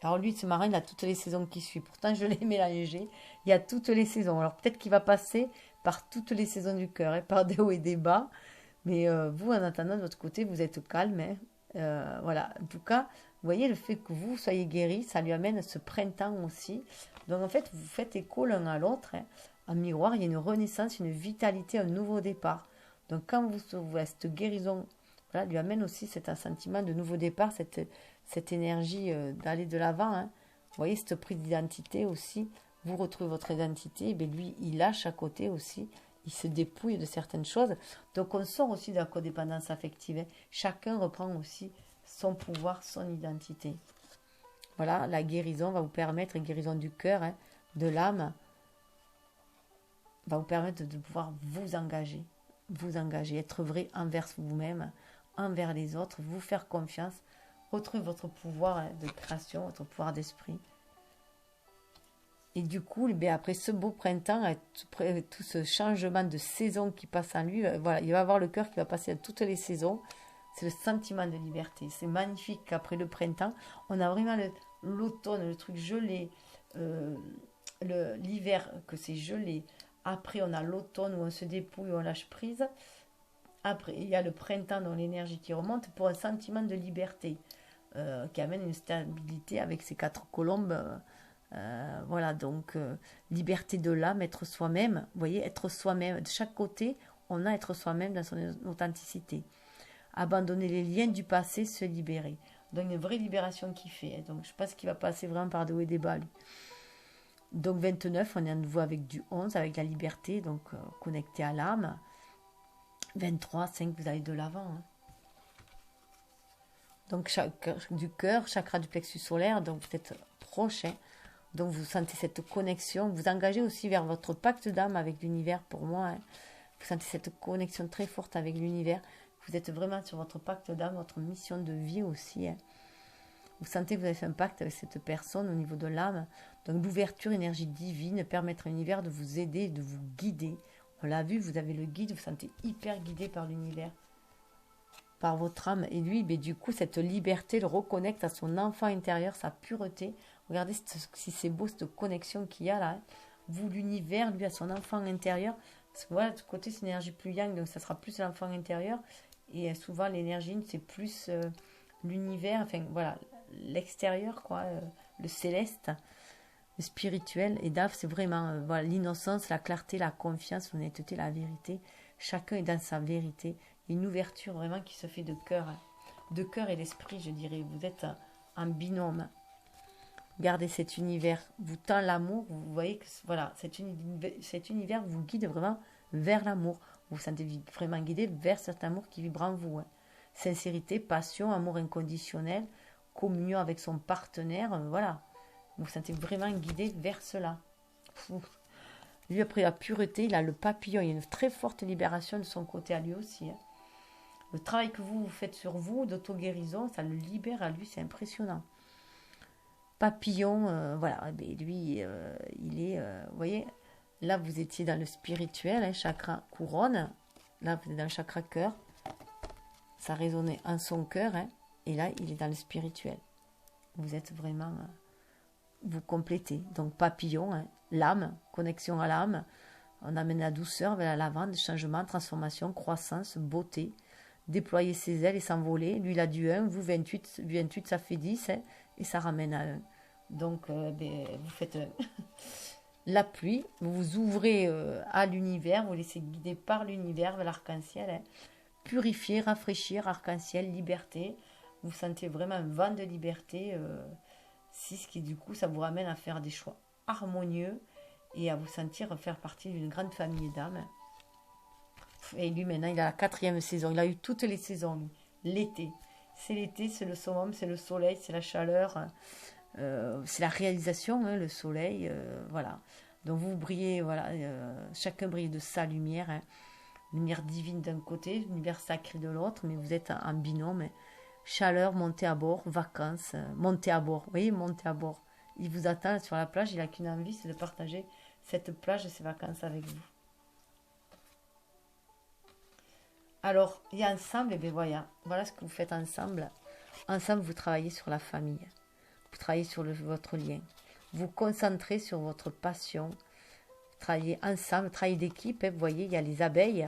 Alors lui, ce marin, il a toutes les saisons qui suivent. Pourtant, je l'ai mélangé. Il y a toutes les saisons. Alors peut-être qu'il va passer par toutes les saisons du cœur, hein, par des hauts et des bas. Mais vous, en attendant de votre côté, vous êtes calme. Hein. Voilà. En tout cas, vous voyez, le fait que vous soyez guéri, ça lui amène ce printemps aussi. Donc en fait, vous faites écho l'un à l'autre. Hein. En miroir, il y a une renaissance, une vitalité, un nouveau départ. Donc quand cette guérison, voilà, lui amène aussi cet sentiment de nouveau départ, cette énergie d'aller de l'avant. Hein. Vous voyez, cette prise d'identité aussi, vous retrouvez votre identité, et bien lui, il lâche à côté aussi, il se dépouille de certaines choses. Donc on sort aussi de la codépendance affective. Hein. Chacun reprend aussi son pouvoir, son identité. Voilà, la guérison va vous permettre, une guérison du cœur, hein, de l'âme, va vous permettre de pouvoir vous engager, être vrai envers vous-même, envers les autres, vous faire confiance, retrouver votre pouvoir de création, votre pouvoir d'esprit. Et du coup, après ce beau printemps, tout ce changement de saison qui passe en lui, voilà, il va avoir le cœur qui va passer à toutes les saisons. C'est le sentiment de liberté. C'est magnifique qu'après le printemps, on a vraiment l'automne, le truc gelé, l'hiver que c'est gelé. Après, on a l'automne où on se dépouille, où on lâche prise. Après, il y a le printemps dans l'énergie qui remonte pour un sentiment de liberté qui amène une stabilité avec ces 4 colombes. Voilà, donc liberté de l'âme, être soi-même. Vous voyez, être soi-même. De chaque côté, on a être soi-même dans son authenticité. Abandonner les liens du passé, se libérer. Donc une vraie libération qui fait. Donc je pense qu'il va passer vraiment par de haut et des bas, lui. Donc 29, on est à nouveau avec du 11, avec la liberté, donc connecté à l'âme. 23, 5, vous allez de l'avant. Hein. Donc du cœur, chakra du plexus solaire, donc vous êtes proche. Hein. Donc vous sentez cette connexion. Vous engagez aussi vers votre pacte d'âme avec l'univers pour moi. Hein. Vous sentez cette connexion très forte avec l'univers. Vous êtes vraiment sur votre pacte d'âme, votre mission de vie aussi. Hein. Vous sentez que vous avez fait un pacte avec cette personne au niveau de l'âme. Donc l'ouverture, énergie divine, permettre à l'univers de vous aider, de vous guider. On l'a vu, vous avez le guide, vous vous sentez hyper guidé par l'univers, par votre âme. Et lui, mais du coup, cette liberté le reconnecte à son enfant intérieur, sa pureté. Regardez si c'est beau, cette connexion qu'il y a là. Hein. Vous, l'univers, lui, à son enfant intérieur. Parce que voilà, de côté, c'est une énergie plus yang, donc ça sera plus l'enfant intérieur. Et souvent, l'énergie, c'est plus l'univers, enfin voilà, l'extérieur, quoi, le céleste, le spirituel. Et DAF, c'est vraiment voilà, l'innocence, la clarté, la confiance, l'honnêteté, la vérité. Chacun est dans sa vérité. Une ouverture vraiment qui se fait de cœur et d'esprit, je dirais. Vous êtes en binôme. Gardez cet univers, vous tend l'amour, vous voyez que voilà, cet univers vous guide vraiment vers l'amour. Vous vous sentez vraiment guidé vers cet amour qui vibre en vous. Hein. Sincérité, passion, amour inconditionnel, communion avec son partenaire, voilà. Vous vous sentez vraiment guidé vers cela. Lui, après la pureté, il a le papillon. Il y a une très forte libération de son côté à lui aussi. Hein. Le travail que vous faites sur vous, d'auto-guérison, ça le libère à lui, c'est impressionnant. Papillon, voilà, lui, il est, vous voyez, là vous étiez dans le spirituel, hein, chakra couronne, là vous êtes dans le chakra cœur, ça résonnait en son cœur, hein, et là il est dans le spirituel. Vous êtes vraiment, vous complétez. Donc papillon, hein, l'âme, connexion à l'âme, on amène la douceur vers la lavande, changement, transformation, croissance, beauté, déployer ses ailes et s'envoler. Lui il a du 1, vous 28, 28 ça fait 10, hein, et ça ramène à 1. Donc, vous faites la pluie, vous vous ouvrez à l'univers, vous laissez guider par l'univers vers l'arc-en-ciel. Hein. Purifier, rafraîchir, arc-en-ciel, liberté. Vous sentez vraiment un vent de liberté. Ce qui, du coup, ça vous ramène à faire des choix harmonieux et à vous sentir faire partie d'une grande famille d'âmes. Et lui, maintenant, il a la 4e saison. Il a eu toutes les saisons, lui. L'été. C'est l'été, c'est le summum, c'est le soleil, c'est la chaleur. C'est la réalisation, hein, le soleil, voilà. Donc vous brillez, voilà, chacun brille de sa lumière, hein. Lumière divine d'un côté, l'univers sacré de l'autre, mais vous êtes en binôme. Hein. Chaleur, montée à bord, vacances, montée à bord, vous voyez, montée à bord. Il vous attend sur la plage, il n'a qu'une envie, c'est de partager cette plage et ses vacances avec vous. Alors, il y a ensemble, et bien voilà ce que vous faites ensemble. Ensemble, vous travaillez sur la famille. Vous travaillez sur votre lien. Vous concentrez sur votre passion. Travaillez ensemble, travail d'équipe. Hein, vous voyez, il y a les abeilles.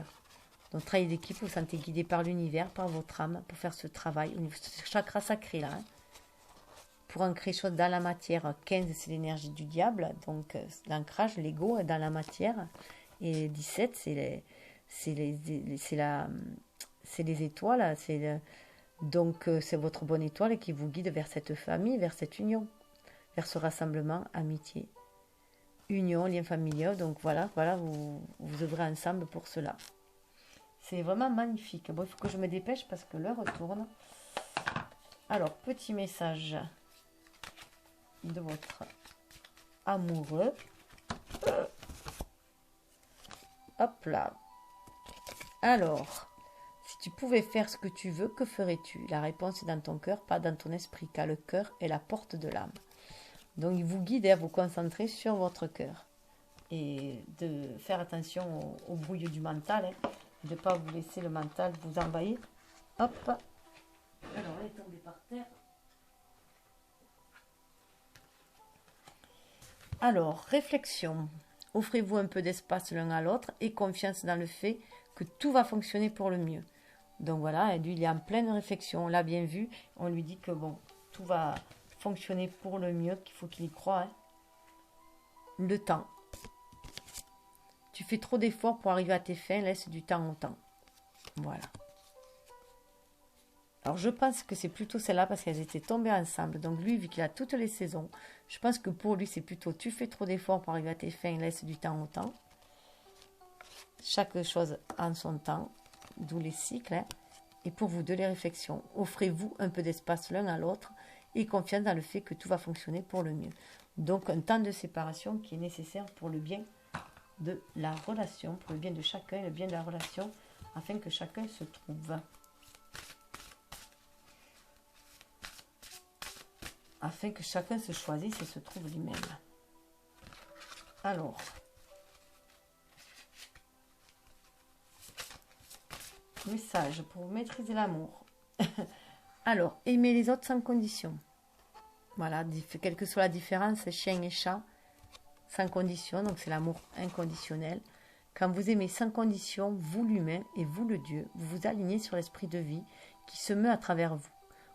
Donc, travail d'équipe, vous vous sentez guidé par l'univers, par votre âme, pour faire ce travail. Au niveau du chakra sacré, là. Hein. Pour ancrer les choses dans la matière. 15, c'est l'énergie du diable. Donc, l'ancrage, l'ego dans la matière. Et 17, c'est les étoiles. Donc, c'est votre bonne étoile qui vous guide vers cette famille, vers cette union, vers ce rassemblement, amitié, union, lien familial. Donc, voilà, vous œuvrez ensemble pour cela. C'est vraiment magnifique. Bon, il faut que je me dépêche parce que l'heure tourne. Alors, petit message de votre amoureux. Hop là. Alors... Si tu pouvais faire ce que tu veux, que ferais-tu? La réponse est dans ton cœur, pas dans ton esprit, car le cœur est la porte de l'âme. Donc il vous guide à vous concentrer sur votre cœur. Et de faire attention au brouilleux du mental, hein, de ne pas vous laisser le mental vous envahir. Hop. Alors elle est tombée par terre. Alors, réflexion. Offrez-vous un peu d'espace l'un à l'autre et confiance dans le fait que tout va fonctionner pour le mieux. Donc voilà, et lui, il est en pleine réflexion. On l'a bien vu. On lui dit que bon, tout va fonctionner pour le mieux, qu'il faut qu'il y croie. Hein. Le temps. Tu fais trop d'efforts pour arriver à tes fins, laisse du temps au temps. Voilà. Alors je pense que c'est plutôt celle-là parce qu'elles étaient tombées ensemble. Donc lui, vu qu'il a toutes les saisons, je pense que pour lui, c'est plutôt tu fais trop d'efforts pour arriver à tes fins, laisse du temps au temps. Chaque chose en son temps. D'où les cycles, hein. Et pour vous deux, les réflexions. Offrez-vous un peu d'espace l'un à l'autre et confiance dans le fait que tout va fonctionner pour le mieux. Donc, un temps de séparation qui est nécessaire pour le bien de la relation, pour le bien de chacun, le bien de la relation, afin que chacun se trouve. Afin que chacun se choisisse et se trouve lui-même. Alors... Message pour maîtriser l'amour. Alors, aimer les autres sans condition. Voilà, quelle que soit la différence, chien et chat, sans condition, donc c'est l'amour inconditionnel. Quand vous aimez sans condition, vous l'humain et vous le Dieu, vous vous alignez sur l'esprit de vie qui se meut à travers vous.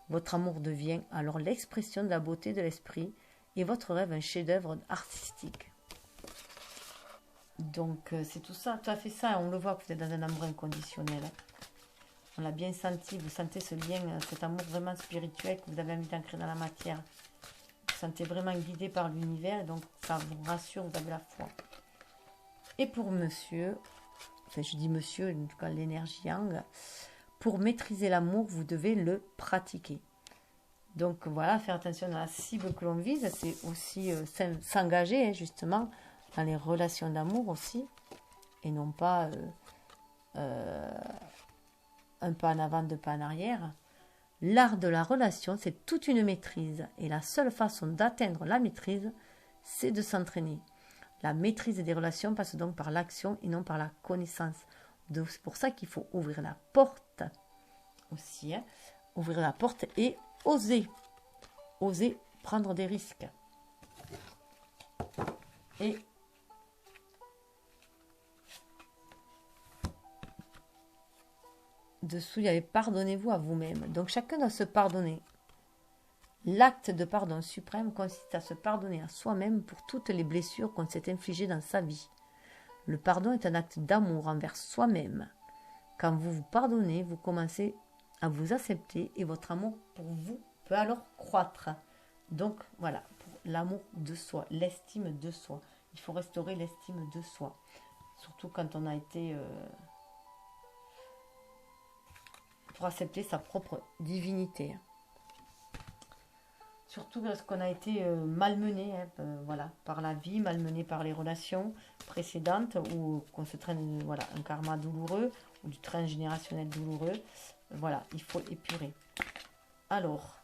Votre amour devient alors l'expression de la beauté de l'esprit et votre rêve un chef-d'œuvre artistique. Donc, c'est tout ça, tout à fait ça. On le voit que vous êtes dans un amour inconditionnel. On l'a bien senti, vous sentez ce lien, cet amour vraiment spirituel que vous avez envie d'ancrer dans la matière. Vous sentez vraiment guidé par l'univers, donc ça vous rassure, vous avez la foi. Et pour monsieur, enfin je dis monsieur, en tout cas l'énergie yang, pour maîtriser l'amour, vous devez le pratiquer. Donc voilà, faire attention à la cible que l'on vise, c'est aussi s'engager hein, justement dans les relations d'amour aussi, et non pas un pas en avant, deux pas en arrière. L'art de la relation, c'est toute une maîtrise, et la seule façon d'atteindre la maîtrise, c'est de s'entraîner. La maîtrise des relations passe donc par l'action et non par la connaissance. Donc c'est pour ça qu'il faut ouvrir la porte aussi, hein. Ouvrir la porte et oser prendre des risques. Et dessous, il y avait pardonnez-vous à vous-même. Donc chacun doit se pardonner. L'acte de pardon suprême consiste à se pardonner à soi-même pour toutes les blessures qu'on s'est infligées dans sa vie. Le pardon est un acte d'amour envers soi-même. Quand vous vous pardonnez, vous commencez à vous accepter et votre amour pour vous peut alors croître. Donc voilà, pour l'amour de soi, l'estime de soi. Il faut restaurer l'estime de soi. Surtout quand on a été... pour accepter sa propre divinité. Surtout lorsqu'on a été malmené voilà, par la vie, malmené par les relations précédentes, ou qu'on se traîne voilà, un karma douloureux, ou du transgénérationnel douloureux. Voilà, il faut épurer. Alors,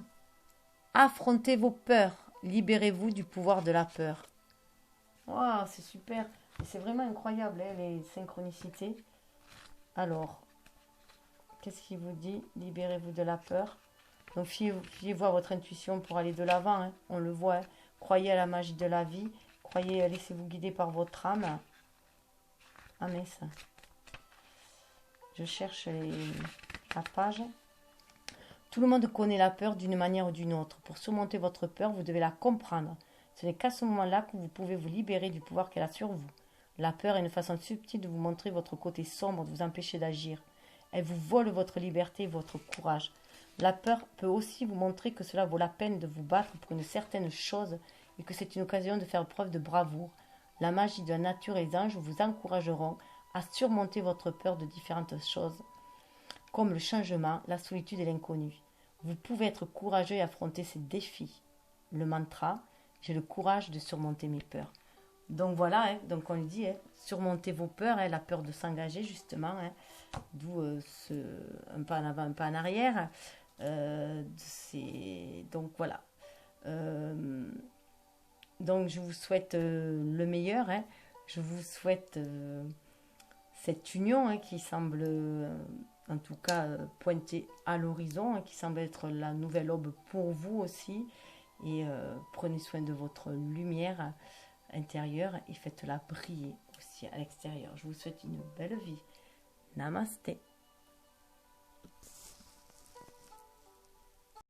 affrontez vos peurs, libérez-vous du pouvoir de la peur. Waouh, c'est super. C'est vraiment incroyable, hein, les synchronicités. Alors, qu'est-ce qu'il vous dit? Libérez-vous de la peur. Donc, fiez-vous à votre intuition pour aller de l'avant. Hein. On le voit. Hein. Croyez à la magie de la vie. Croyez, laissez-vous guider par votre âme. Ah, mais ça. Je cherche la page. Tout le monde connaît la peur d'une manière ou d'une autre. Pour surmonter votre peur, vous devez la comprendre. Ce n'est qu'à ce moment-là que vous pouvez vous libérer du pouvoir qu'elle a sur vous. La peur est une façon subtile de vous montrer votre côté sombre, de vous empêcher d'agir. Elle vous vole votre liberté et votre courage. La peur peut aussi vous montrer que cela vaut la peine de vous battre pour une certaine chose et que c'est une occasion de faire preuve de bravoure. La magie de la nature et les anges vous encourageront à surmonter votre peur de différentes choses, comme le changement, la solitude et l'inconnu. Vous pouvez être courageux et affronter ces défis. Le mantra, j'ai le courage de surmonter mes peurs. Donc voilà, hein, donc on le dit, hein, surmontez vos peurs, hein, la peur de s'engager justement, hein, d'où un pas en avant, un pas en arrière. Donc voilà. Donc je vous souhaite le meilleur. Hein. Je vous souhaite cette union hein, qui semble, en tout cas, pointer à l'horizon, hein, qui semble être la nouvelle aube pour vous aussi. Et prenez soin de votre lumière intérieure et faites-la briller aussi à l'extérieur. Je vous souhaite une belle vie. Namasté.